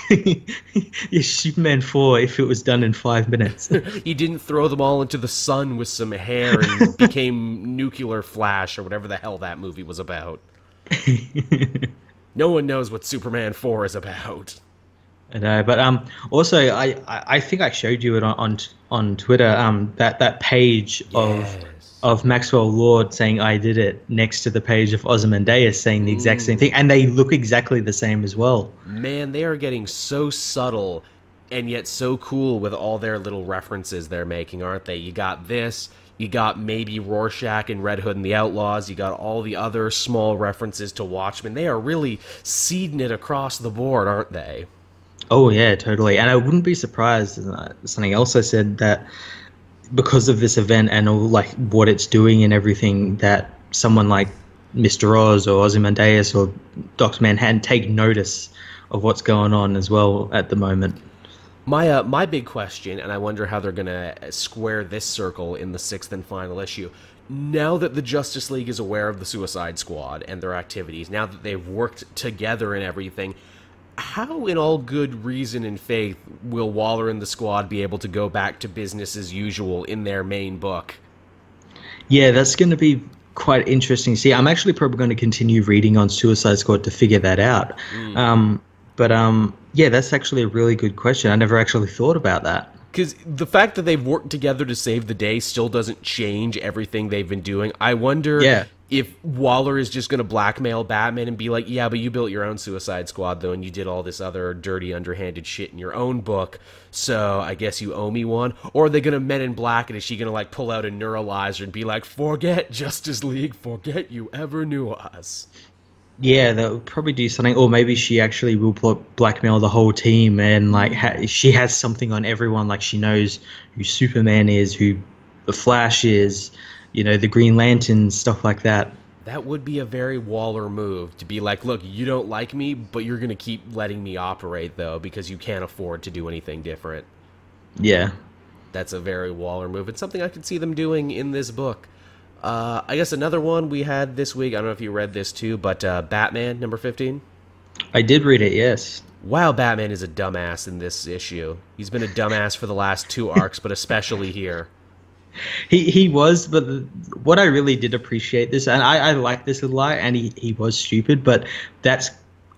Yeah, Superman 4 if it was done in 5 minutes. He didn't throw them all into the sun with some hair and became Nuclear Flash or whatever the hell that movie was about. No one knows what Superman 4 is about. I know, but also I think I showed you it on Twitter, that page of Maxwell Lord saying I did it next to the page of Ozymandias saying the exact same thing, and they look exactly the same as well. Man, they are getting so subtle and yet so cool with all their little references they're making, aren't they? You got this, you got maybe Rorschach and Red Hood and the Outlaws, you got all the other small references to Watchmen. They are really seeding it across the board, aren't they? Oh yeah, totally. And I wouldn't be surprised, something else I said, that because of this event and all like what it's doing and everything, that someone like Mr. Oz or Ozymandias or Dr. Manhattan take notice of what's going on as well at the moment. My big question, and I wonder how they're going to square this circle in the 6th and final issue, now that the Justice League is aware of the Suicide Squad and their activities, now that they've worked together and everything, how in all good reason and faith will Waller and the squad be able to go back to business as usual in their main book? Yeah, that's going to be quite interesting. See, I'm actually probably going to continue reading on Suicide Squad to figure that out. Yeah, that's actually a really good question. I never actually thought about that. Because the fact that they've worked together to save the day still doesn't change everything they've been doing. I wonder if Waller is just going to blackmail Batman and be like, yeah, but you built your own Suicide Squad, though, and you did all this other dirty, underhanded shit in your own book, so I guess you owe me one. Or are they going to Men in Black, and is she going to, like, pull out a neuralizer and be like, forget Justice League, forget you ever knew us? Yeah, they'll probably do something, or maybe she actually will blackmail the whole team, and like she has something on everyone. Like she knows who Superman is, who the Flash is, you know, the Green Lantern, stuff like that. That would be a very Waller move, to be like, look, you don't like me, but you're going to keep letting me operate, though, because you can't afford to do anything different. Yeah. That's a very Waller move. It's something I could see them doing in this book. I guess another one we had this week, I don't know if you read this too, but Batman, number 15? I did read it, yes. Wow, Batman is a dumbass in this issue. He's been a dumbass for the last 2 arcs, but especially here. He was, but what I really did appreciate this, and I like this a lot, and he was stupid, but that's,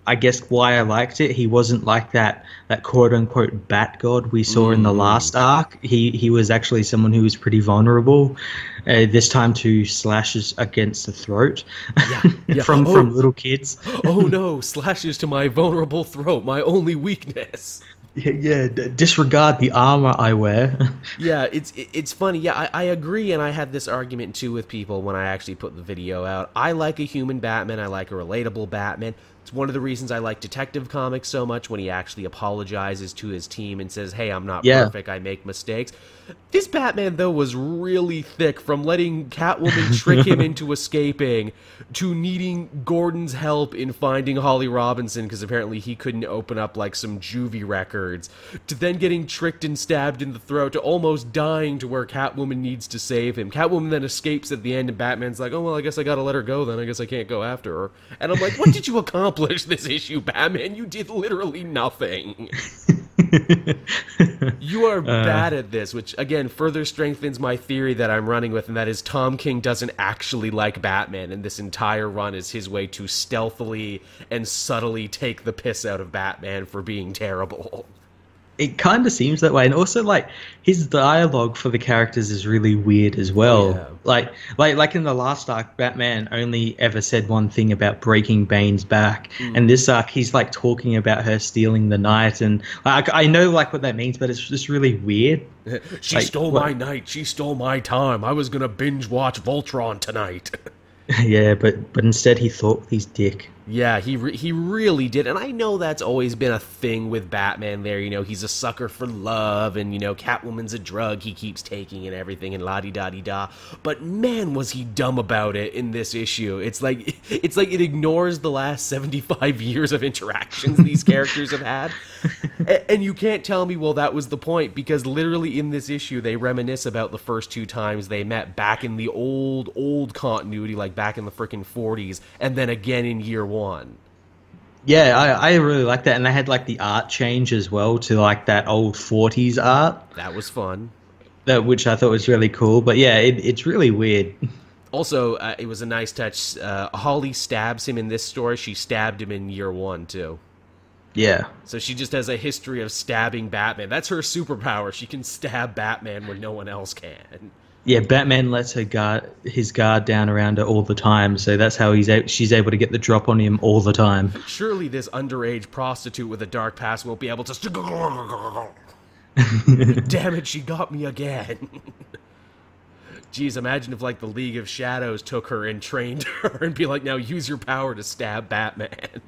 I guess, why I liked it. He wasn't like that quote-unquote bat god we saw in the last arc. He was actually someone who was pretty vulnerable, this time to slashes against the throat from little kids. Oh no, slashes to my vulnerable throat, my only weakness. Yeah, disregard the armor I wear. Yeah, it's funny. Yeah, I agree, and I had this argument too with people when I actually put the video out. I like a human Batman. I like a relatable Batman. It's one of the reasons I like Detective Comics so much, when he actually apologizes to his team and says, hey, I'm not perfect, I make mistakes. This Batman, though, was really thick, from letting Catwoman trick him into escaping, to needing Gordon's help in finding Holly Robinson, because apparently he couldn't open up, like, some juvie records, to then getting tricked and stabbed in the throat, to almost dying to where Catwoman needs to save him. Catwoman then escapes at the end, and Batman's like, oh, well, I guess I gotta let her go then. I guess I can't go after her. And I'm like, what did you accomplish this issue, Batman? You did literally nothing. You are bad at this, which, again, further strengthens my theory that I'm running with, and that is Tom King doesn't actually like Batman, and this entire run is his way to stealthily and subtly take the piss out of Batman for being terrible. It kind of seems that way, and also like his dialogue for the characters is really weird as well. Yeah. Like in the last arc, Batman only ever said one thing about breaking Bane's back, and this arc he's like talking about her stealing the night, and like I know like what that means, but it's just really weird. She stole my night. She stole my time. I was gonna binge watch Voltron tonight. Yeah, but instead he thought with his dick. Yeah, he really did, and I know that's always been a thing with Batman there, you know, he's a sucker for love, and, you know, Catwoman's a drug he keeps taking and everything, and la-di-da-di-da, but man, was he dumb about it in this issue. It's like it ignores the last 75 years of interactions these characters have had, and you can't tell me, well, that was the point, because literally in this issue, they reminisce about the first 2 times they met back in the old continuity, like back in the frickin' 40s, and then again in year 1. Yeah, I really like that, and they had like the art change as well to like that old 40s art. That was fun. Which I thought was really cool, but yeah, it's really weird. Also, it was a nice touch. Holly stabs him in this story. She stabbed him in year 1 too. Yeah. So she just has a history of stabbing Batman. That's her superpower. She can stab Batman when no one else can. Yeah, Batman lets his guard down around her all the time, so that's how she's able to get the drop on him all the time. Surely this underage prostitute with a dark past won't be able to... Damn it, she got me again. Jeez, imagine if, like, the League of Shadows took her and trained her and be like, now use your power to stab Batman.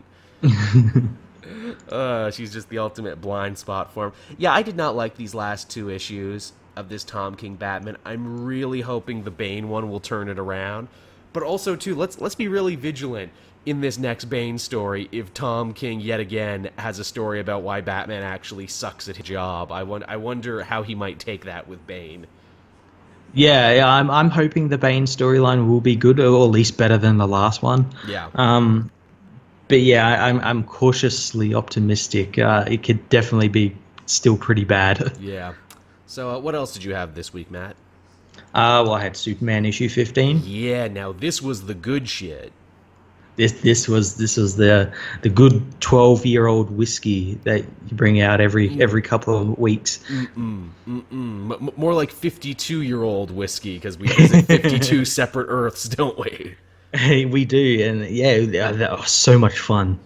She's just the ultimate blind spot for him. Yeah, I did not like these last 2 issues of this Tom King Batman. I'm really hoping the Bane one will turn it around. But also, too, let's be really vigilant in this next Bane story if Tom King, yet again, has a story about why Batman actually sucks at his job. I wonder how he might take that with Bane. Yeah, I'm hoping the Bane storyline will be good, or at least better than the last one. Yeah. But yeah, I'm cautiously optimistic. It could definitely be still pretty bad. Yeah. So what else did you have this week, Matt? Well, I had Superman issue 15. Yeah, now this was the good shit. This was the good 12-year-old whiskey that you bring out every couple of weeks. More like 52-year-old whiskey, because we visit 52 separate Earths, don't we? Hey, we do, and yeah, that was so much fun.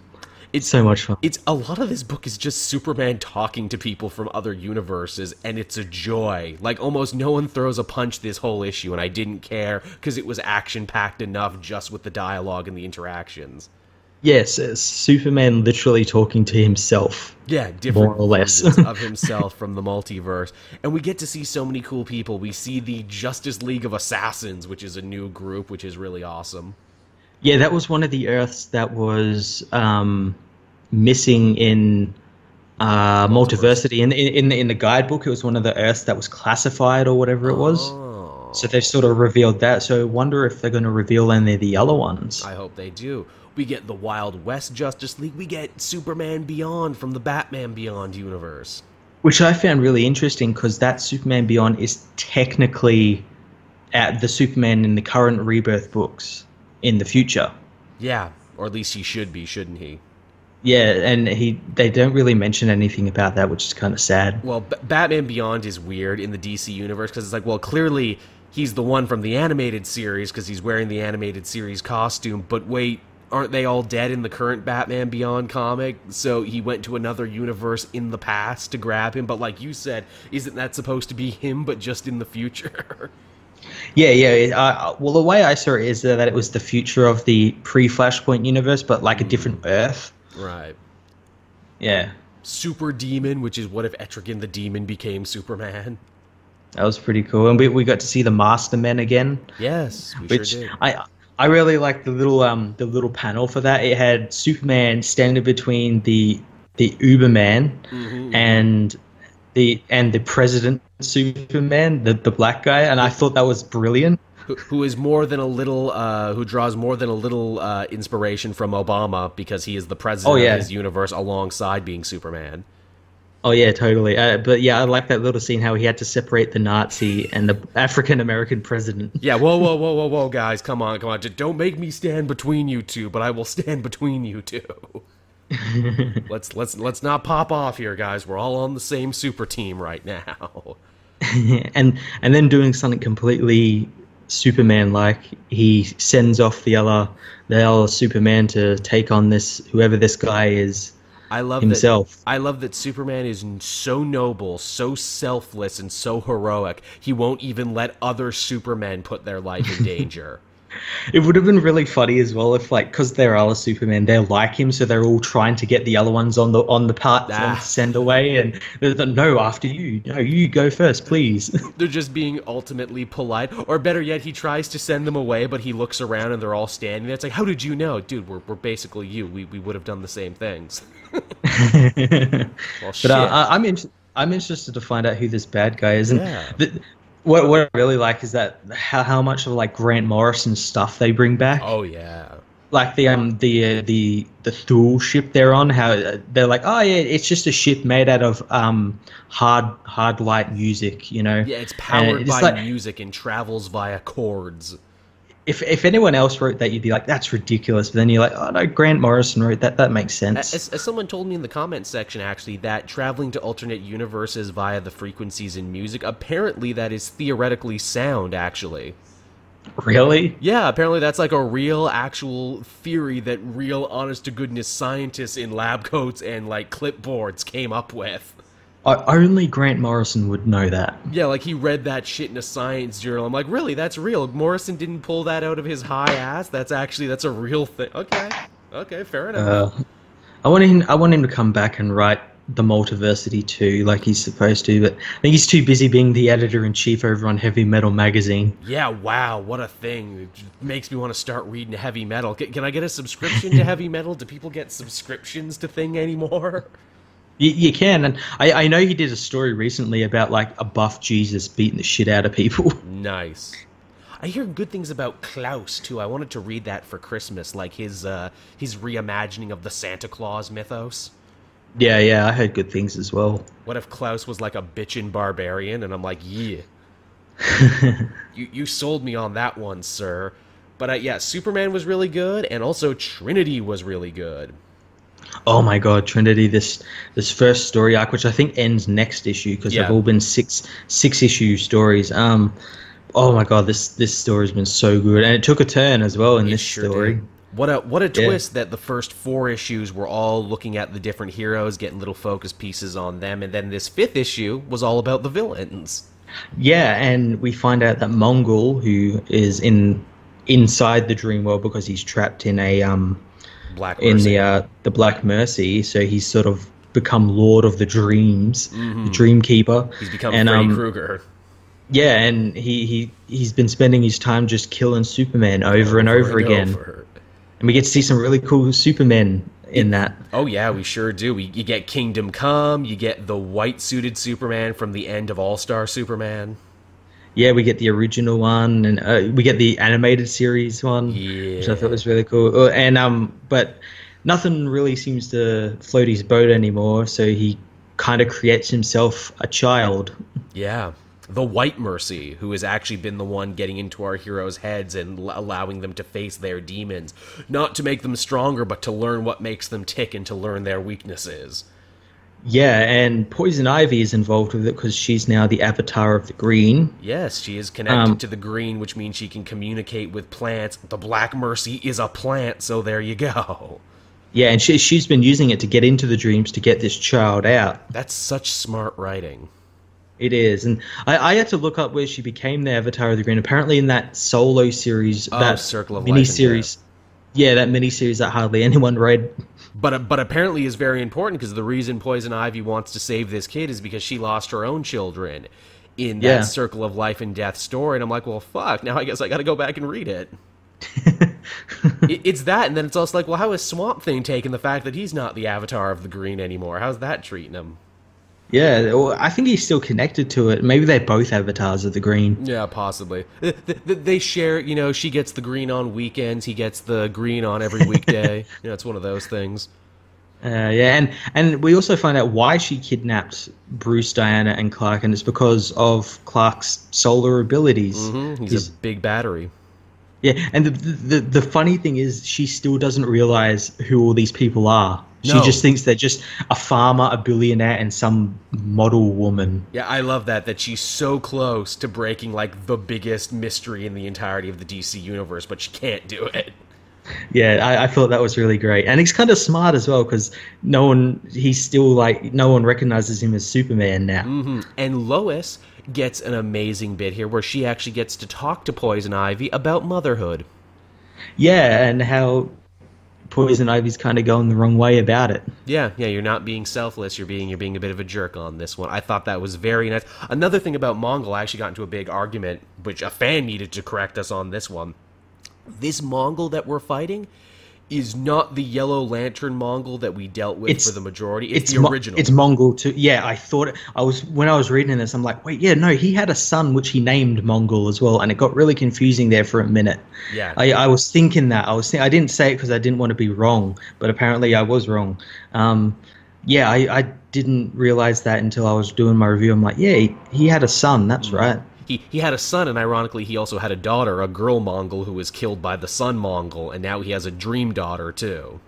It's so much fun. It's a lot of this book is just Superman talking to people from other universes, and it's a joy. Like, almost no one throws a punch this whole issue, and I didn't care because it was action-packed enough just with the dialogue and the interactions. Yes, Superman literally talking to himself. Yeah, different more or less versions of himself from the multiverse. And we get to see so many cool people. We see the Justice League of Assassins, which is a new group, which is really awesome. Yeah, that was one of the Earths that was missing in Multiversity. In the guidebook, it was one of the Earths that was classified or whatever it was. Oh. So they've sort of revealed that. So I wonder if they're going to reveal any of the other ones. I hope they do. We get the Wild West Justice League. We get Superman Beyond from the Batman Beyond universe. Which I found really interesting because that Superman Beyond is technically at the Superman in the current Rebirth books in the future. Yeah, or at least he should be, shouldn't he? Yeah, and they don't really mention anything about that, which is kind of sad. Well, Batman Beyond is weird in the DC universe because it's like, well, clearly he's the one from the animated series because he's wearing the animated series costume, but wait, aren't they all dead in the current Batman Beyond comic? So he went to another universe in the past to grab him, but like you said, isn't that supposed to be him, but just in the future? Yeah. Well, the way I saw it is that it was the future of the pre-Flashpoint universe, but like a different Earth. Right. Yeah. Super Demon, which is what if Etrigan the Demon became Superman? That was pretty cool, and we got to see the Mastermen again. Yes, we sure did. I really liked the little panel for that. It had Superman standing between the Uberman and the President Superman, the black guy, and I thought that was brilliant. Who is more than a little, who draws more than a little inspiration from Obama because he is the president of his universe alongside being Superman. Oh yeah, totally. But yeah, I like that little scene how he had to separate the Nazi and the African American president. Yeah, whoa, guys, come on, don't make me stand between you two, but I will stand between you two. Let's not pop off here, guys. We're all on the same super team right now. and then doing something completely Superman like, he sends off the other Superman to take on whoever this guy is. I love that Superman is so noble, so selfless, and so heroic. He won't even let other Supermen put their life in danger. It would have been really funny as well if, like, because they're other Supermen, they're like him, so they're all trying to get the other ones on the part to send away, and they're no, after you. No, you go first, please. They're just being ultimately polite, or better yet, he tries to send them away, but he looks around and they're all standing there. It's like, how did you know, dude? We're basically you. We would have done the same things. Well, shit. But I'm interested to find out who this bad guy is. And what I really like is that how much of like Grant Morrison stuff they bring back. Oh yeah. Like the Thule ship they're on, how they're like, oh yeah, it's just a ship made out of hard light music, you know. Yeah, it's powered by music and travels via chords. If anyone else wrote that, you'd be like, that's ridiculous. But then you're like, oh no, Grant Morrison wrote that. That makes sense. As someone told me in the comments section, actually, that traveling to alternate universes via the frequencies in music, apparently that is theoretically sound, actually. Really? Yeah, apparently that's like a real, actual theory that real, honest-to-goodness scientists in lab coats and like clipboards came up with. Only Grant Morrison would know that. Yeah, like he read that shit in a science journal. I'm like, really? That's real? Morrison didn't pull that out of his high ass? That's a real thing. Okay, fair enough. I want him to come back and write the Multiversity too, like he's supposed to, but I think he's too busy being the editor-in-chief over on Heavy Metal magazine. Yeah, wow, what a thing. It makes me want to start reading Heavy Metal. Can I get a subscription to Heavy Metal? Do people get subscriptions to Thing anymore? You can, and I know he did a story recently about like a buff Jesus beating the shit out of people. Nice. I hear good things about Klaus too. I wanted to read that for Christmas, like his reimagining of the Santa Claus mythos. Yeah, I heard good things as well. What if Klaus was like a bitchin' barbarian? And I'm like, yeah. You sold me on that one, sir. But yeah, Superman was really good, and also Trinity was really good. Oh my God, Trinity! This first story arc, which I think ends next issue because they've all been six issue stories. Oh my God, this story's been so good, and it took a turn as well in this story. Did. What a twist that the first 4 issues were all looking at the different heroes, getting little focus pieces on them, and then this 5th issue was all about the villains. Yeah, and we find out that Mongol, who is inside the dream world because he's trapped in a Black Mercy. in the Black Mercy, so he's sort of become Lord of the Dreams, the Dream Keeper. He's become Freddy Krueger. Yeah, and he's been spending his time just killing Superman over and over again. And we get to see some really cool Supermen in that. Oh yeah, we sure do. You get Kingdom Come, you get the white-suited Superman from the end of All-Star Superman. Yeah, we get the original one, and we get the animated series one, which I thought was really cool. But nothing really seems to float his boat anymore, so he kind of creates himself a child. Yeah. The White Mercy, who has actually been the one getting into our heroes' heads and allowing them to face their demons. Not to make them stronger, but to learn what makes them tick and to learn their weaknesses. Yeah, and Poison Ivy is involved with it because she's now the avatar of the green. Yes, she is connected to the green, which means she can communicate with plants. The Black Mercy is a plant, so there you go. Yeah, and she's been using it to get into the dreams to get this child out. That's such smart writing. It is, and I had to look up where she became the Avatar of the Green. Apparently, in that solo series, that Circle of miniseries, that miniseries that hardly anyone read. But apparently is very important because the reason Poison Ivy wants to save this kid is because she lost her own children in that Circle of Life and Death story. And I'm like, well, fuck, now I guess I got to go back and read it. It's that, and then it's also like, well, how is Swamp Thing taking the fact that he's not the Avatar of the Green anymore? How's that treating him? Yeah, well, I think he's still connected to it. Maybe they're both avatars of the green. Yeah, possibly. They share, she gets the green on weekends, he gets the green on every weekday. It's one of those things. And we also find out why she kidnapped Bruce, Diana, and Clark, and it's because of Clark's solar abilities. Mm-hmm. He's a big battery. Yeah, and the funny thing is she still doesn't realize who all these people are. She just thinks they're just a farmer, a billionaire, and some model woman. Yeah, I love that she's so close to breaking, like, the biggest mystery in the entirety of the DC universe, but she can't do it. Yeah, I thought that was really great. And he's kind of smart as well, because no one recognizes him as Superman now. Mm-hmm. And Lois gets an amazing bit here where she actually gets to talk to Poison Ivy about motherhood. Yeah, and how Poison Ivy's kind of going the wrong way about it. Yeah, you're not being selfless, you're being a bit of a jerk on this one. I thought that was very nice. Another thing about Mongol, I actually got into a big argument, which a fan needed to correct us on this one. This Mongol that we're fighting is not the Yellow Lantern Mongol that we dealt with for the majority. It's the original. It's Mongol too. Yeah, when I was reading this, I'm like, wait, yeah, no, he had a son which he named Mongol as well, and it got really confusing there for a minute. Yeah, I was thinking that. I didn't say it because I didn't want to be wrong, but apparently I was wrong. I didn't realize that until I was doing my review. I'm like, yeah, he had a son. That's right. He had a son, and ironically, he also had a daughter, a girl Mongol who was killed by the Sun Mongol, and now he has a dream daughter, too.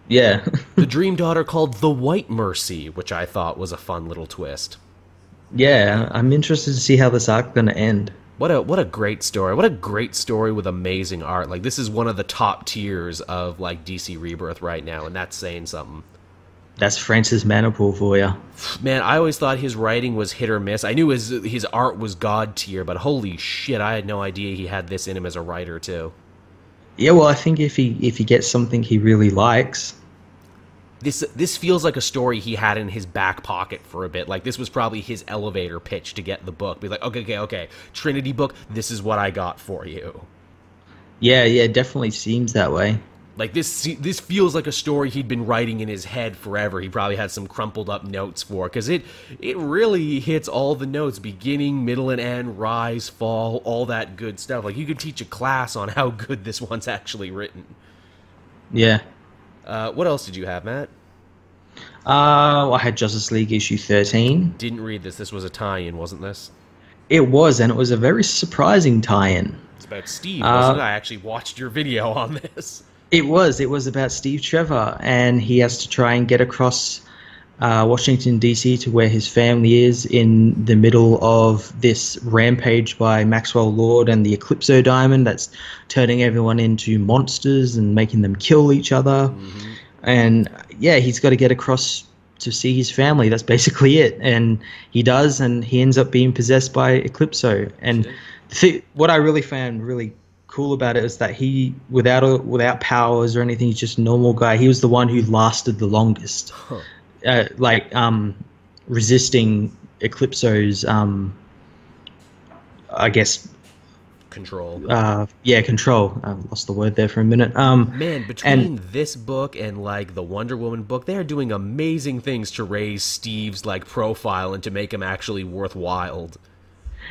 Yeah. The dream daughter called the White Mercy, which I thought was a fun little twist. Yeah, I'm interested to see how this arc's going to end. What a great story. What a great story with amazing art. Like, this is one of the top tiers of, like, DC Rebirth right now, and that's saying something. That's Francis Manapul for you. Man, I always thought his writing was hit or miss. I knew his art was god tier, but holy shit, I had no idea he had this in him as a writer too. Yeah, well, I think if he gets something he really likes, this feels like a story he had in his back pocket for a bit. Like, this was probably his elevator pitch to get the book. Be like, okay, Trinity book, this is what I got for you. Yeah, it definitely seems that way. Like, this feels like a story he'd been writing in his head forever. He probably had some crumpled up notes for, because it really hits all the notes, beginning, middle, and end, rise, fall, all that good stuff. Like, you could teach a class on how good this one's actually written. Yeah. What else did you have, Matt? I had Justice League issue 13. Didn't read this. This was a tie-in, wasn't this? It was, and it was a very surprising tie-in. It's about Steve, wasn't it? I actually watched your video on this. It was about Steve Trevor, and he has to try and get across Washington, D.C. to where his family is in the middle of this rampage by Maxwell Lord and the Eclipso Diamond that's turning everyone into monsters and making them kill each other. Mm-hmm. And, yeah, he's got to get across to see his family. That's basically it. And he does, and he ends up being possessed by Eclipso. And what I really found really cool about it is that he, without powers or anything, he's just a normal guy. He was the one who lasted the longest, resisting Eclipso's, I guess, control. Control. I lost the word there for a minute. Man, between this book and like the Wonder Woman book, they are doing amazing things to raise Steve's like profile and to make him actually worthwhile.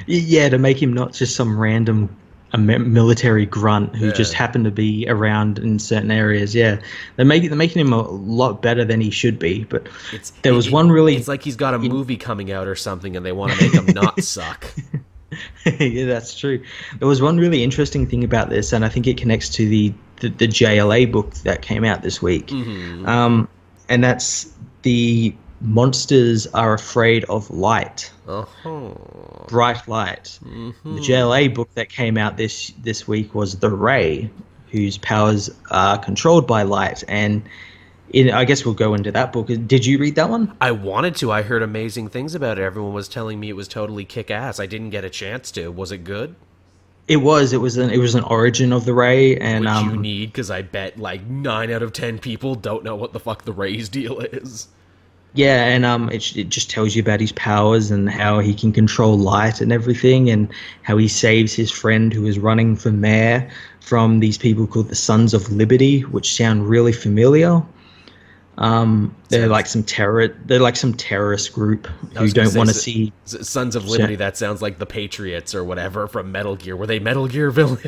Yeah, to make him not just some random military grunt who just happened to be around in certain areas. Yeah, they're making him a lot better than he should be. But it's like he's got a movie coming out or something, and they want to make him not suck. Yeah, that's true. There was one really interesting thing about this, and I think it connects to the JLA book that came out this week. Mm-hmm. And that's the monsters are afraid of light. Uh-huh. Bright light. Mm-hmm. The JLA book that came out this week was The Ray, whose powers are controlled by light. And I guess we'll go into that book. Did you read that one? I wanted to. I heard amazing things about it. Everyone was telling me it was totally kick-ass. I didn't get a chance to. Was it good? It was. It was an origin of the Ray, and which you need, because I bet like 9 out of 10 people don't know what the fuck the Ray's deal is. Yeah, and it just tells you about his powers and how he can control light and everything, and how he saves his friend who is running for mayor from these people called the Sons of Liberty, which sound really familiar. They're like some terrorist group who don't want to see Sons of Liberty. That sounds like the Patriots or whatever from Metal Gear. Were they Metal Gear villains?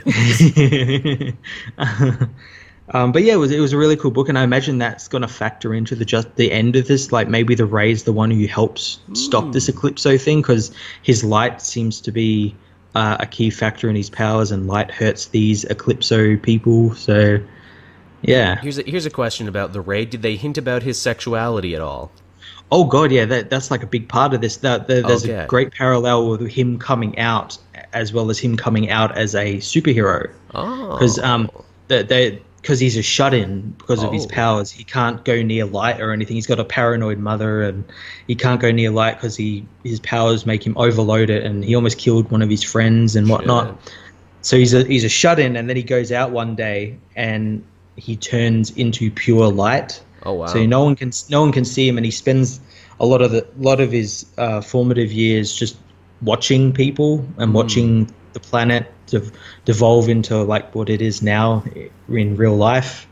But yeah, it was a really cool book, and I imagine that's going to factor into the end of this. Like maybe the Ray's the one who helps stop this Eclipso thing, because his light seems to be a key factor in his powers, and light hurts these Eclipso people. So yeah. Here's a question about the Ray. Did they hint about his sexuality at all? Oh god, yeah, that's like a big part of this. There's a great parallel with him coming out, as well as him coming out as a superhero. Oh. Because he's a shut-in because of his powers. He can't go near light or anything. He's got a paranoid mother, and he can't go near light because his powers make him overload it, and he almost killed one of his friends and whatnot. Shit. So he's a shut-in, and then he goes out one day and he turns into pure light. Oh wow! So no one can see him, and he spends a lot of his formative years just watching people and watching the planet devolve into like what it is now in real life,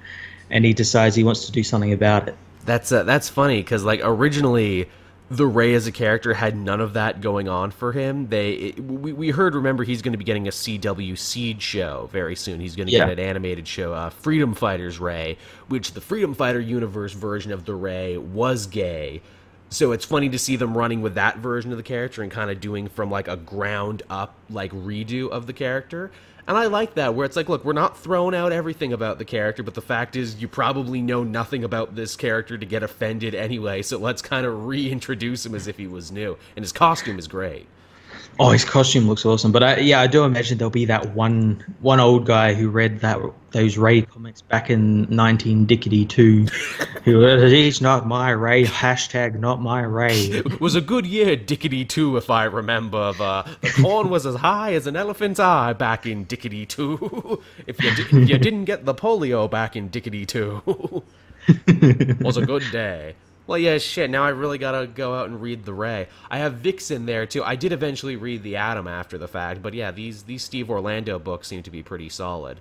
and he decides he wants to do something about it. That's funny, because like originally the Ray as a character had none of that going on for him. Remember he's going to be getting a CW Seed show very soon. He's going to get an animated show, Freedom Fighters Ray, which the Freedom Fighter universe version of the Ray was gay. So it's funny to see them running with that version of the character and kind of doing from like a ground up like redo of the character. And I like that, where it's like, look, we're not throwing out everything about the character, but the fact is you probably know nothing about this character to get offended anyway, so let's kind of reintroduce him as if he was new. And his costume is great. Oh, his costume looks awesome. But I do imagine there'll be that one old guy who read those Ray comics back in 1992 who he's not my Ray, hashtag not my Ray. It was a good year, Dickety 2, if I remember. The corn was as high as an elephant's eye back in Dickety 2. If you didn't get the polio back in Dickety 2. Was a good day. Well, yeah, shit, now I really gotta go out and read The Ray. I have Vixen there, too. I did eventually read The Atom after the fact, but yeah, these Steve Orlando books seem to be pretty solid.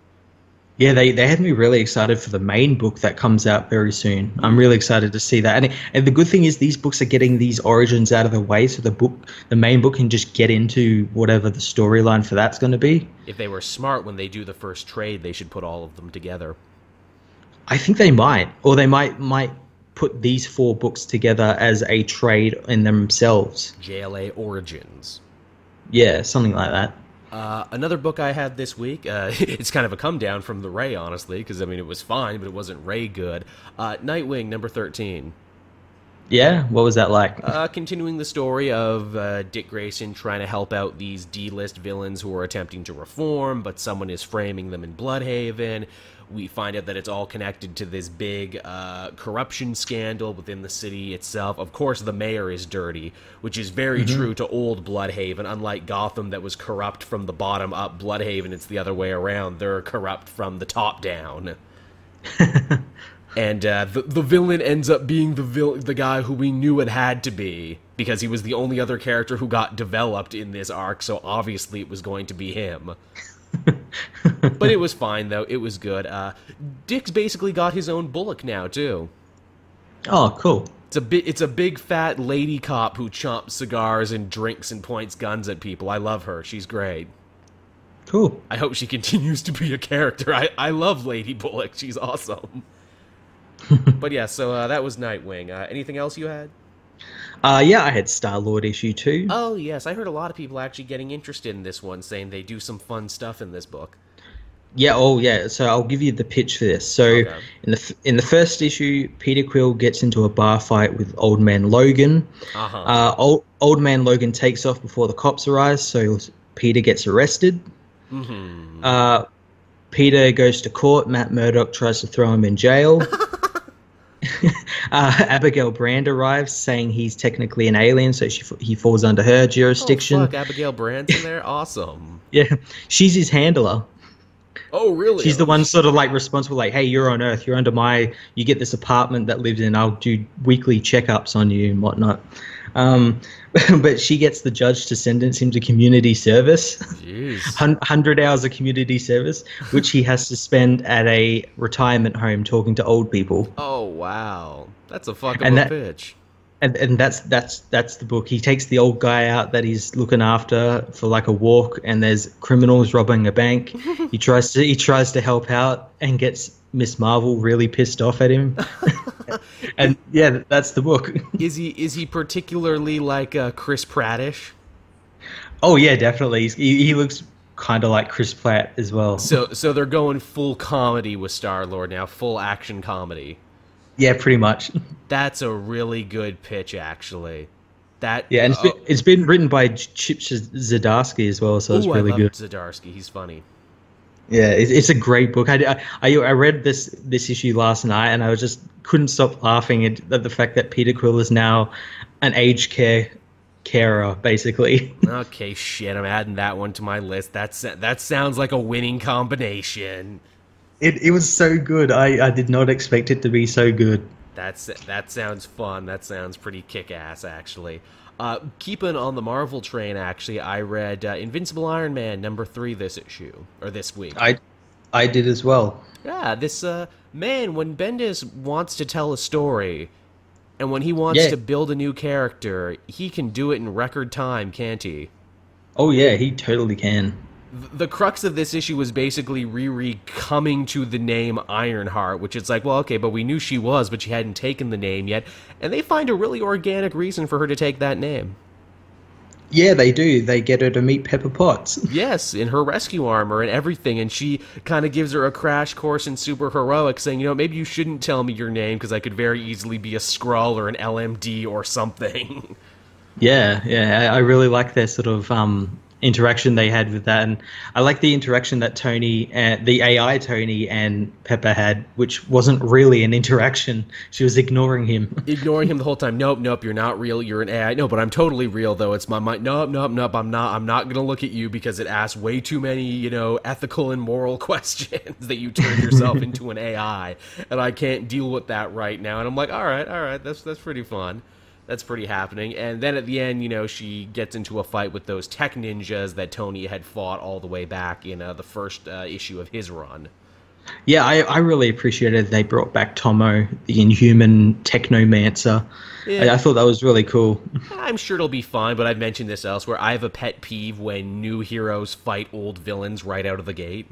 Yeah, they had me really excited for the main book that comes out very soon. I'm really excited to see that. And the good thing is these books are getting these origins out of the way, so the main book can just get into whatever the storyline for that's going to be. If they were smart when they do the first trade, they should put all of them together. I think they might. Or they might put these 4 books together as a trade in themselves. JLA Origins. Yeah, something like that. Another book I had this week, it's kind of a come down from the Ray, honestly, because, I mean, it was fine, but it wasn't Ray good. Nightwing, number 13. Yeah, what was that like? Continuing the story of Dick Grayson trying to help out these D-list villains who are attempting to reform, but someone is framing them in Bloodhaven. We find out that it's all connected to this big corruption scandal within the city itself. Of course, the mayor is dirty, which is very true to old Bloodhaven. Unlike Gotham that was corrupt from the bottom up, Bloodhaven, it's the other way around. They're corrupt from the top down. And the villain ends up being the guy who we knew it had to be, because he was the only other character who got developed in this arc, so obviously it was going to be him. But it was fine, though. It was good. Dick's basically got his own Bullock now, too. Oh, cool. It's a big fat lady cop who chomps cigars and drinks and points guns at people. I love her. She's great. Cool. I hope she continues to be a character. I love Lady Bullock. She's awesome. But yeah, so that was Nightwing. Anything else you had? Yeah, I had Star-Lord issue 2. Oh, yes. I heard a lot of people actually getting interested in this one, saying they do some fun stuff in this book. Yeah, oh yeah. So I'll give you the pitch for this. So Okay. in the first issue, Peter Quill gets into a bar fight with Old Man Logan. Old Man Logan takes off before the cops arrive, so Peter gets arrested. Peter goes to court. Matt Murdock tries to throw him in jail. Abigail Brand arrives, saying he's technically an alien, so he falls under her jurisdiction. Oh, fuck, Abigail Brand's in there? Awesome. Yeah, she's his handler. Oh, really? She's the one sort of like responsible, like, hey, you're on Earth, you're under you get this apartment that lives in, I'll do weekly checkups on you and whatnot. But she gets the judge to sentence him to community service. Jeez. 100 hours of community service, which he has to spend at a retirement home talking to old people. Oh, wow. That's a fuck of a bitch. And that's the book. He takes the old guy out that he's looking after for like a walk, and there's criminals robbing a bank. He tries to help out and gets Miss Marvel really pissed off at him. And yeah, that's the book. Is he particularly like Chris Prattish? Oh yeah, definitely. He looks kind of like Chris Pratt as well. So they're going full comedy with Star-Lord now, full action comedy. Yeah, pretty much. That's a really good pitch, actually. And it's been written by Chip Zdarsky as well, so it's really good. Zdarsky, he's funny. Yeah, it's a great book. I read this issue last night, and I couldn't stop laughing at the fact that Peter Quill is now an aged carer, basically. Okay, shit, I'm adding that one to my list. That sounds like a winning combination. It was so good. I did not expect it to be so good. That sounds fun. That sounds pretty kick-ass, actually. Keeping on the Marvel train, actually, I read Invincible Iron Man #3 this week. I did as well. Yeah, this man, when Bendis wants to tell a story, and when he wants to build a new character, he can do it in record time, can't he? Oh yeah, he totally can. The crux of this issue was basically Riri coming to the name Ironheart, which is like, well, okay, but we knew she was, but she hadn't taken the name yet, and they find a really organic reason for her to take that name. Yeah, they do. They get her to meet Pepper Potts. Yes, in her rescue armor and everything, and she kind of gives her a crash course in super heroics, saying, maybe you shouldn't tell me your name, because I could very easily be a Skrull or an LMD or something. Yeah, I really like their sort of interaction they had with that, and I like the interaction that the AI Tony and Pepper had, which wasn't really an interaction. She was ignoring him the whole time. Nope, you're not real, you're an AI. No, but I'm totally real, though. It's my mind. Nope, I'm not gonna look at you because it asks way too many ethical and moral questions that you turn yourself into an AI, and I can't deal with that right now. And I'm like, all right, that's pretty fun. That's pretty happening. And then at the end, she gets into a fight with those tech ninjas that Tony had fought all the way back in the first issue of his run. Yeah, I really appreciated they brought back Tomo, the Inhuman Technomancer. Yeah. I thought that was really cool. I'm sure it'll be fine, but I've mentioned this elsewhere. I have a pet peeve when new heroes fight old villains right out of the gate.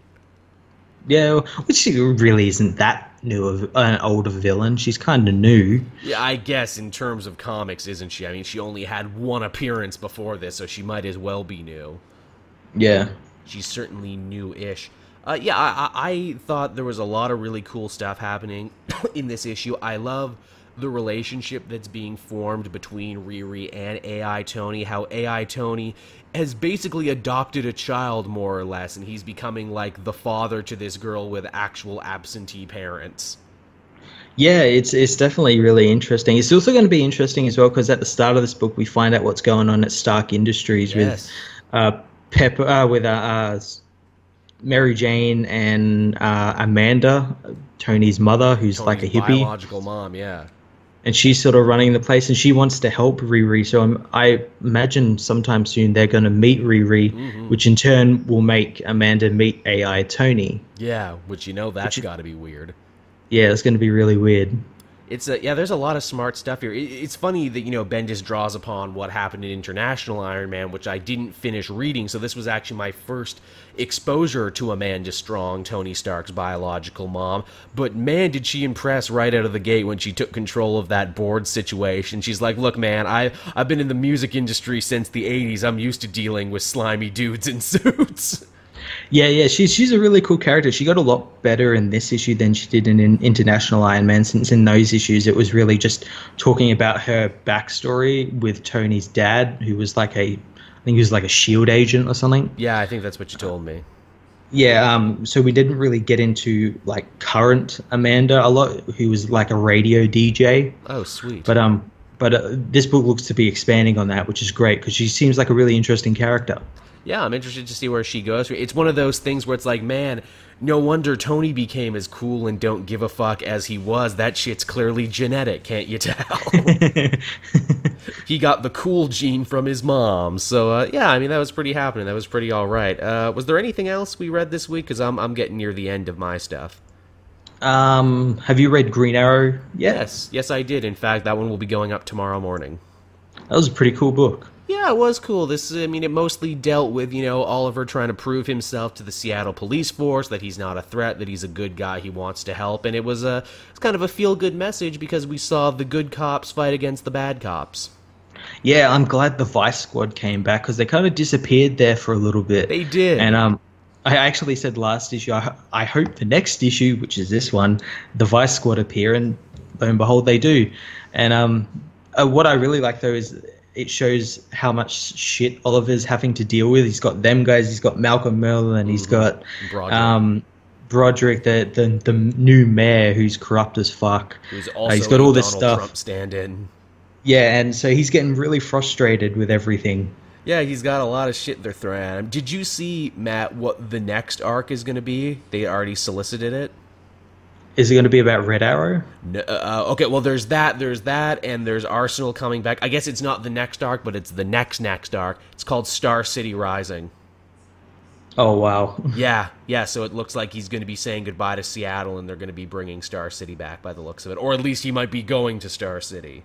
Yeah, which really isn't that new of an older villain. She's kind of new. Yeah, I guess in terms of comics, isn't she? I mean, she only had one appearance before this, so she might as well be new. Yeah. she's certainly new-ish. Yeah, I thought there was a lot of really cool stuff happening in this issue. I love the relationship that's being formed between Riri and AI Tony, how AI Tony has basically adopted a child, more or less, and he's becoming like the father to this girl with actual absentee parents. Yeah, it's definitely really interesting. It's also going to be interesting as well because at the start of this book we find out what's going on at Stark Industries Yes. with Pepper, with Mary Jane and Amanda, Tony's mother, who's Tony's like a hippie. biological mom, yeah. And she's sort of running the place, and she wants to help Riri. So I imagine sometime soon they're going to meet Riri, which in turn will make Amanda meet AI Tony. Yeah, which that's got to be weird. Yeah, it's going to be really weird. Yeah, there's a lot of smart stuff here. It's funny that, Bendis draws upon what happened in International Iron Man, which I didn't finish reading, so this was actually my first exposure to Amanda Strong, Tony Stark's biological mom. But man, did she impress right out of the gate when she took control of that board situation. She's like, look, man, I've been in the music industry since the 80s. I'm used to dealing with slimy dudes in suits. Yeah, she's a really cool character. She got a lot better in this issue than she did in International Iron Man, since in those issues it was really just talking about her backstory with Tony's dad, who was like I think he was like a SHIELD agent or something. Yeah, I think that's what you told me. Yeah, so we didn't really get into like current Amanda a lot, who was like a radio DJ. Oh, sweet. But this book looks to be expanding on that, which is great because she seems like a really interesting character. Yeah, I'm interested to see where she goes. It's one of those things where it's like, man, no wonder Tony became as cool and don't give a fuck as he was. That shit's clearly genetic, can't you tell? He got the cool gene from his mom. So, yeah, I mean, that was pretty happening. That was pretty all right. Was there anything else we read this week? Because I'm getting near the end of my stuff. Have you read Green Arrow yet? Yes, I did. In fact, that one will be going up tomorrow morning. That was a pretty cool book. Yeah, it was cool. It mostly dealt with, Oliver trying to prove himself to the Seattle police force, that he's not a threat, that he's a good guy, he wants to help, and it's kind of a feel-good message because we saw the good cops fight against the bad cops. Yeah, I'm glad the Vice Squad came back because they kind of disappeared there for a little bit. They did. And I actually said last issue, I hope the next issue, which is this one, the Vice Squad appear, and lo and behold, they do. And what I really like, though, is it shows how much shit Oliver's having to deal with. He's got them guys, he's got Malcolm Merlin, he's got Broderick, the new mayor who's corrupt as fuck. Who's also he's got all this Donald stuff. Trump stand-in. Yeah, and so he's getting really frustrated with everything. Yeah, he's got a lot of shit they're throwing at him. Did you see, Matt, what the next arc is going to be? They already solicited it. Is it going to be about Red Arrow? No, okay, well, there's that, and there's Arsenal coming back. I guess it's not the next arc, but it's the next arc. It's called Star City Rising. Oh, wow. Yeah, so it looks like he's going to be saying goodbye to Seattle, and they're going to be bringing Star City back by the looks of it. Or at least he might be going to Star City.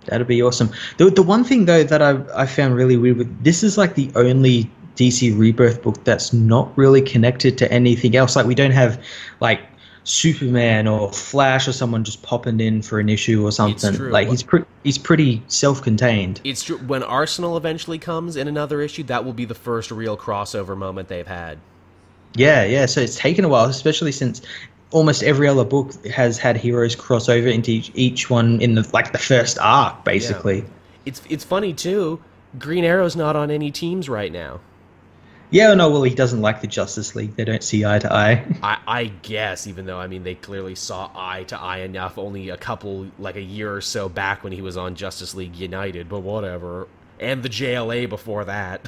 That'd be awesome. The one thing, though, that I found really weird with this is like the only DC Rebirth book that's not really connected to anything else. Like, we don't have, like, Superman or Flash or someone just popping in for an issue or something. It's true. Like, he's pretty self-contained. It's true. When Arsenal eventually comes in another issue, that will be the first real crossover moment they've had. Yeah. So it's taken a while, especially since almost every other book has had heroes cross over into each one in the first arc, basically. Yeah. It's funny too. Green Arrow's not on any teams right now. Yeah, no, well, he doesn't like the Justice League. They don't see eye to eye. I guess, even though, they clearly saw eye to eye enough only a year or so back when he was on Justice League United, but whatever. And the JLA before that.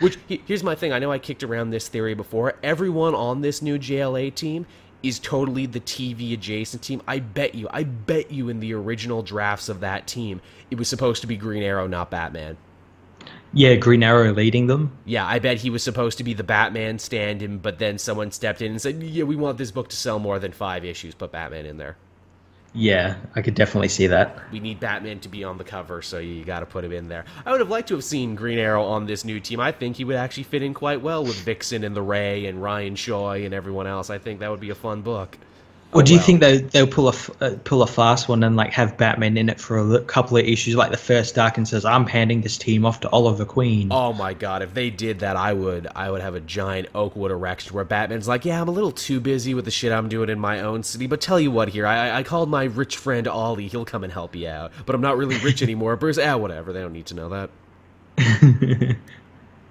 Which, here's my thing. I know I kicked around this theory before. Everyone on this new JLA team is totally the TV adjacent team. I bet you in the original drafts of that team, it was supposed to be Green Arrow, not Batman. Yeah, Green Arrow leading them. Yeah, I bet he was supposed to be the Batman stand-in, but then someone stepped in and said, yeah, we want this book to sell more than 5 issues, put Batman in there. Yeah, I could definitely see that. We need Batman to be on the cover, so you got to put him in there. I would have liked to have seen Green Arrow on this new team. I think he would actually fit in quite well with Vixen and the Ray and Ryan Choi and everyone else. I think that would be a fun book. Or Oh do you well. think they'll pull a fast one and like have Batman in it for a couple of issues, like the first arc, and says, "I'm handing this team off to Oliver Queen." Oh my god, if they did that, I would have a giant oak wood erection where Batman's like, yeah, I'm a little too busy with the shit I'm doing in my own city, but tell you what here, I called my rich friend Ollie, he'll come and help you out. But I'm not really rich anymore. Bruce, whatever, they don't need to know that.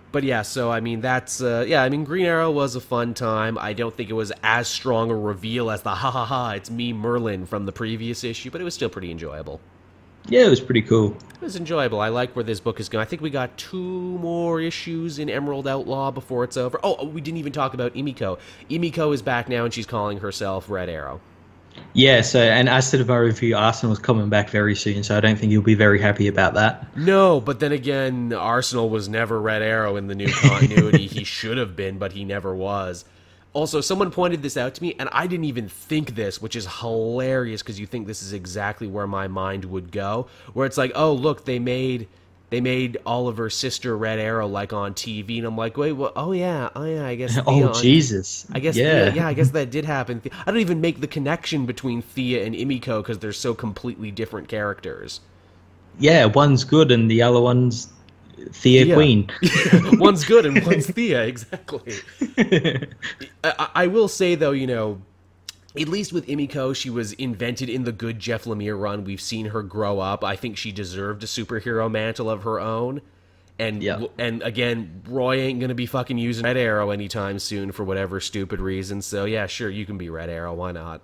But yeah, so I mean that's yeah, I mean Green Arrow was a fun time. I don't think it was as strong a reveal as the ha ha ha, it's me Merlin from the previous issue, but it was still pretty enjoyable. Yeah, it was pretty cool. It was enjoyable. I like where this book is going. I think we got 2 more issues in Emerald Outlaw before it's over. Oh, we didn't even talk about Emiko. Emiko is back now, and she's calling herself Red Arrow. Yeah, so, and as to my review, Arsenal's coming back very soon, so I don't think you'll be very happy about that. No, but then again, Arsenal was never Red Arrow in the new continuity. He should have been, but he never was. Also, someone pointed this out to me, and I didn't even think this, which is hilarious because you think this is exactly where my mind would go, where it's like, oh, look, they made Oliver's sister Red Arrow like on TV, and I'm like, wait, what? Oh yeah, I guess. Oh Jesus! I guess yeah, I guess that did happen. I don't even make the connection between Thea and Emiko because they're so completely different characters. Yeah, one's good and the other one's Thea Queen. One's good and one's Thea, exactly. I will say, though, you know, at least with Emiko, she was invented in the good Jeff Lemire run. We've seen her grow up. I think she deserved a superhero mantle of her own. And and again, Roy ain't going to be fucking using Red Arrow anytime soon for whatever stupid reason. So, yeah, sure, you can be Red Arrow. Why not?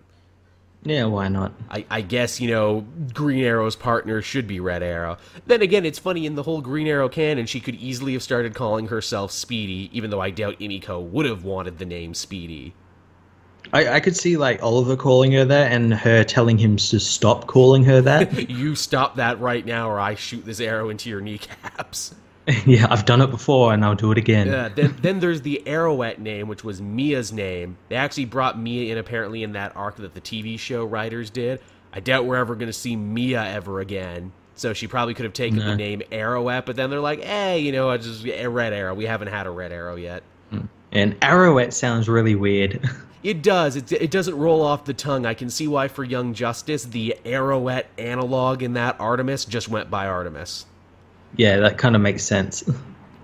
Yeah, why not? I guess, you know, Green Arrow's partner should be Red Arrow. Then again, it's funny, in the whole Green Arrow canon, she could easily have started calling herself Speedy, even though I doubt Emiko would have wanted the name Speedy. I could see, like, Oliver calling her that and her telling him to stop calling her that. You stop that right now or I shoot this arrow into your kneecaps. Yeah, I've done it before and I'll do it again. Yeah, then there's the Arrowette name, which was Mia's name. They actually brought Mia in apparently in that arc that the TV show writers did. I doubt we're ever going to see Mia ever again. So she probably could have taken the name Arrowette, but then they're like, hey, you know, it's just a Red Arrow. We haven't had a Red Arrow yet. And Arrowette sounds really weird. It does. It doesn't roll off the tongue. I can see why for Young Justice, the Arrowette analog in that Artemis just went by Artemis. Yeah, that kind of makes sense.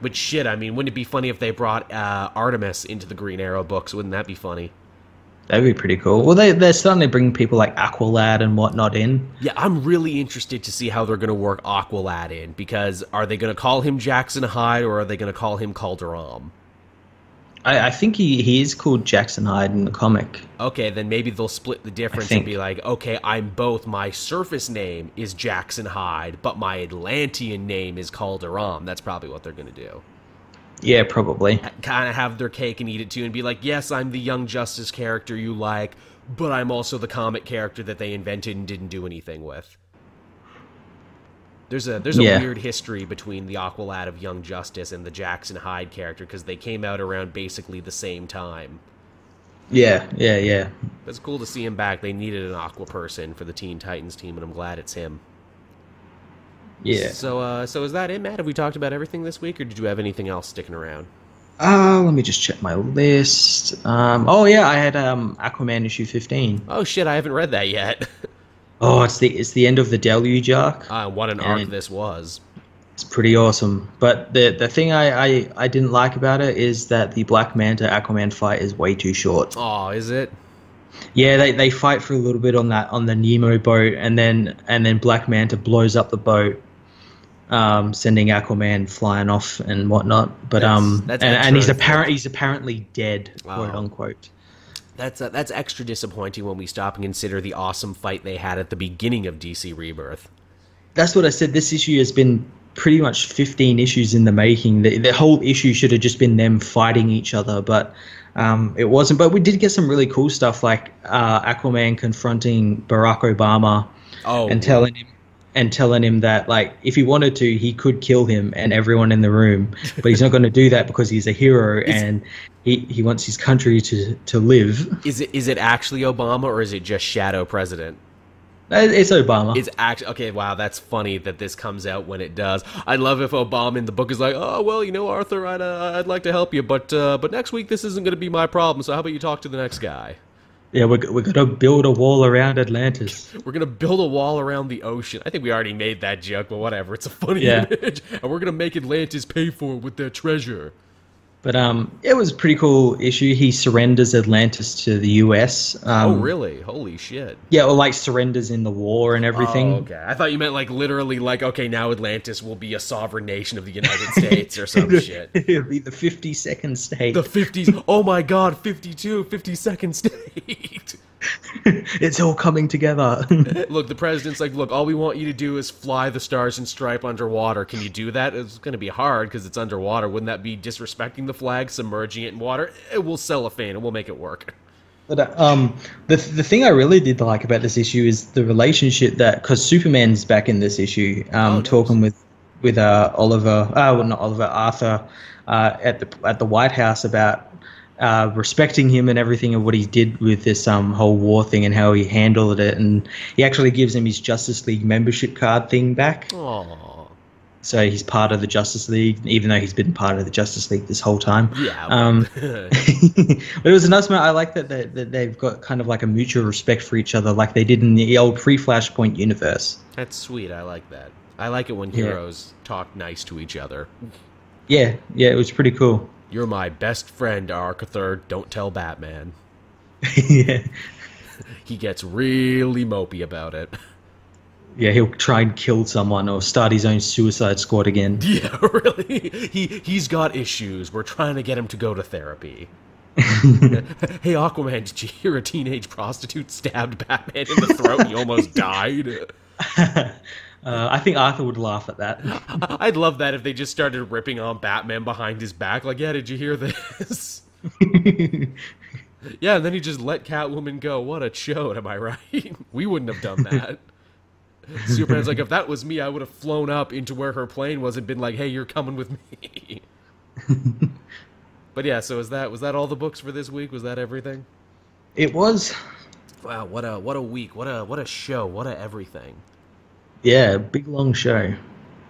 But shit, I mean, wouldn't it be funny if they brought Artemis into the Green Arrow books? Wouldn't that be funny? That'd be pretty cool. Well, they're starting to bring people like Aqualad and whatnot in. Yeah, I'm really interested to see how they're going to work Aqualad in, because are they going to call him Jackson Hyde or are they going to call him Calderon? I think he is called Jackson Hyde in the comic. Okay, then maybe they'll split the difference and be like, okay, I'm both. My surface name is Jackson Hyde, but my Atlantean name is Calderon. That's probably what they're going to do. Yeah, probably. Kind of have their cake and eat it too and be like, yes, I'm the Young Justice character you like, but I'm also the comic character that they invented and didn't do anything with. There's a weird history between the Aqualad of Young Justice and the Jackson Hyde character because they came out around basically the same time. Yeah. It's cool to see him back. They needed an Aqua person for the Teen Titans team, and I'm glad it's him. Yeah. So is that it, Matt? Have we talked about everything this week, or did you have anything else sticking around? Let me just check my list. Oh yeah, I had Aquaman issue 15. Oh shit, I haven't read that yet. Oh, it's the end of the Deluge arc. What an arc this was. It's pretty awesome. But the thing I didn't like about it is that the Black Manta Aquaman fight is way too short. Oh, is it? Yeah, they fight for a little bit on the Nemo boat, and then Black Manta blows up the boat, sending Aquaman flying off and whatnot. But that's he's apparently dead, quote unquote. That's extra disappointing when we stop and consider the awesome fight they had at the beginning of DC Rebirth. That's what I said. This issue has been pretty much 15 issues in the making. The whole issue should have just been them fighting each other, but it wasn't. But we did get some really cool stuff, like Aquaman confronting Barack Obama and telling him that, like, if he wanted to, he could kill him and everyone in the room, but he's not going to do that because he's a hero and he wants his country to live. Is it actually Obama or is it just Shadow President? It's Obama. It's actually okay. Wow, that's funny that this comes out when it does. I'd love if Obama in the book is like, oh well, you know, Arthur, I'd like to help you, but next week this isn't going to be my problem. So how about you talk to the next guy? Yeah, we're gonna build a wall around Atlantis. We're gonna build a wall around the ocean. I think we already made that joke, but whatever. It's a funny Yeah. image, and we're gonna make Atlantis pay for it with their treasure. But it was a pretty cool issue. He surrenders Atlantis to the US. Oh, really? Holy shit. Yeah, or like surrenders in the war and Oh, everything. okay. I thought you meant like literally like, okay, now Atlantis will be a sovereign nation of the United States or some shit. It'll be the 52nd state. The 50s. Oh my god, 52, 52nd state. It's all coming together. Look, the president's like, look, all we want you to do is fly the Stars and Stripe underwater. Can you do that? It's going to be hard because it's underwater. Wouldn't that be disrespecting the flag, submerging it in water? We'll cellophane and we'll make it work. But the thing I really did like about this issue is the relationship that, because Superman's back in this issue, Nice. talking with Oliver, well, not Oliver, Arthur, at the White House about respecting him and everything and what he did with this whole war thing and how he handled it, and he actually gives him his Justice League membership card thing back. Aww. So he's part of the Justice League, even though he's been part of the Justice League this whole time. Yeah. But it was a nice moment. I like that they've got kind of like a mutual respect for each other, like they did in the old pre-Flashpoint universe. That's sweet. I like that. I like it when heroes talk nice to each other. Yeah, it was pretty cool. You're my best friend, Arthur. Don't tell Batman. Yeah. He gets really mopey about it. Yeah, he'll try and kill someone or start his own Suicide Squad again. Yeah, really. He's got issues. We're trying to get him to go to therapy. Hey, Aquaman, did you hear a teenage prostitute stabbed Batman in the throat and he almost died? I think Arthur would laugh at that. I'd love that if they just started ripping on Batman behind his back. Like, yeah, did you hear this? Yeah, and then he just let Catwoman go. What a chode, am I right? We wouldn't have done that. Superman's like, if that was me, I would have flown up into where her plane was and been like, hey, you're coming with me. But yeah, so was that all the books for this week? Was that everything? It was. Wow, what a week. What a show. What a everything. Yeah, big long show.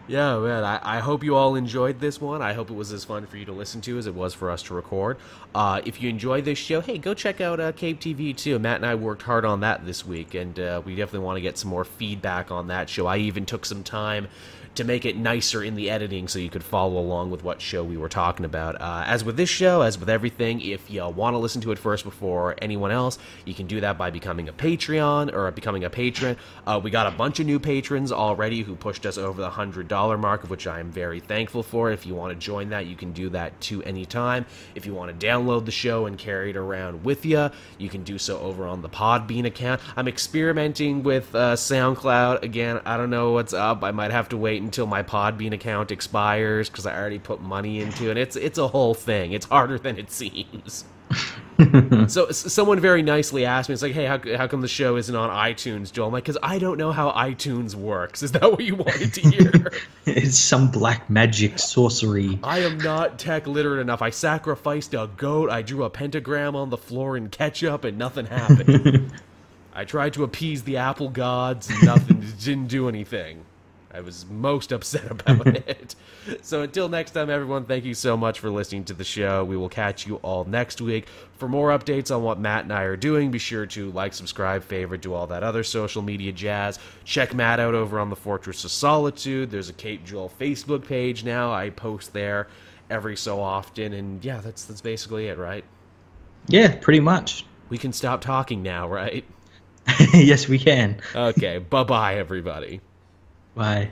Yeah, man, I hope you all enjoyed this one. I hope it was as fun for you to listen to as it was for us to record. If you enjoyed this show, hey, go check out Cape TV too. Matt and I worked hard on that this week, and we definitely want to get some more feedback on that show. I even took some time to make it nicer in the editing so you could follow along with what show we were talking about. As with this show, as with everything, if you want to listen to it first before anyone else, you can do that by becoming a Patreon or becoming a patron. We got a bunch of new patrons already who pushed us over the $100 mark, of which I am very thankful for. If you want to join that, you can do that too anytime. If you want to download the show and carry it around with you, you can do so over on the Podbean account. I'm experimenting with SoundCloud. Again, I don't know what's up. I might have to wait until my Podbean account expires because I already put money into it. It's a whole thing. It's harder than it seems. So someone very nicely asked me, it's like, hey, how come the show isn't on iTunes, Joel? I'm like, because I don't know how iTunes works. Is that what you wanted to hear? It's some black magic sorcery. I am not tech literate enough. I sacrificed a goat, I drew a pentagram on the floor in ketchup, and nothing happened. I tried to appease the apple gods, and nothing, didn't do anything. I was most upset about it. So until next time, everyone, thank you so much for listening to the show. We will catch you all next week. For more updates on what Matt and I are doing, be sure to like, subscribe, favorite, do all that other social media jazz. Check Matt out over on the Fortress of Solitude. There's a Cape Joel Facebook page now. I post there every so often. And yeah, that's basically it, right? Yeah, pretty much. We can stop talking now, right? Yes, we can. Okay, bye-bye, everybody. Bye.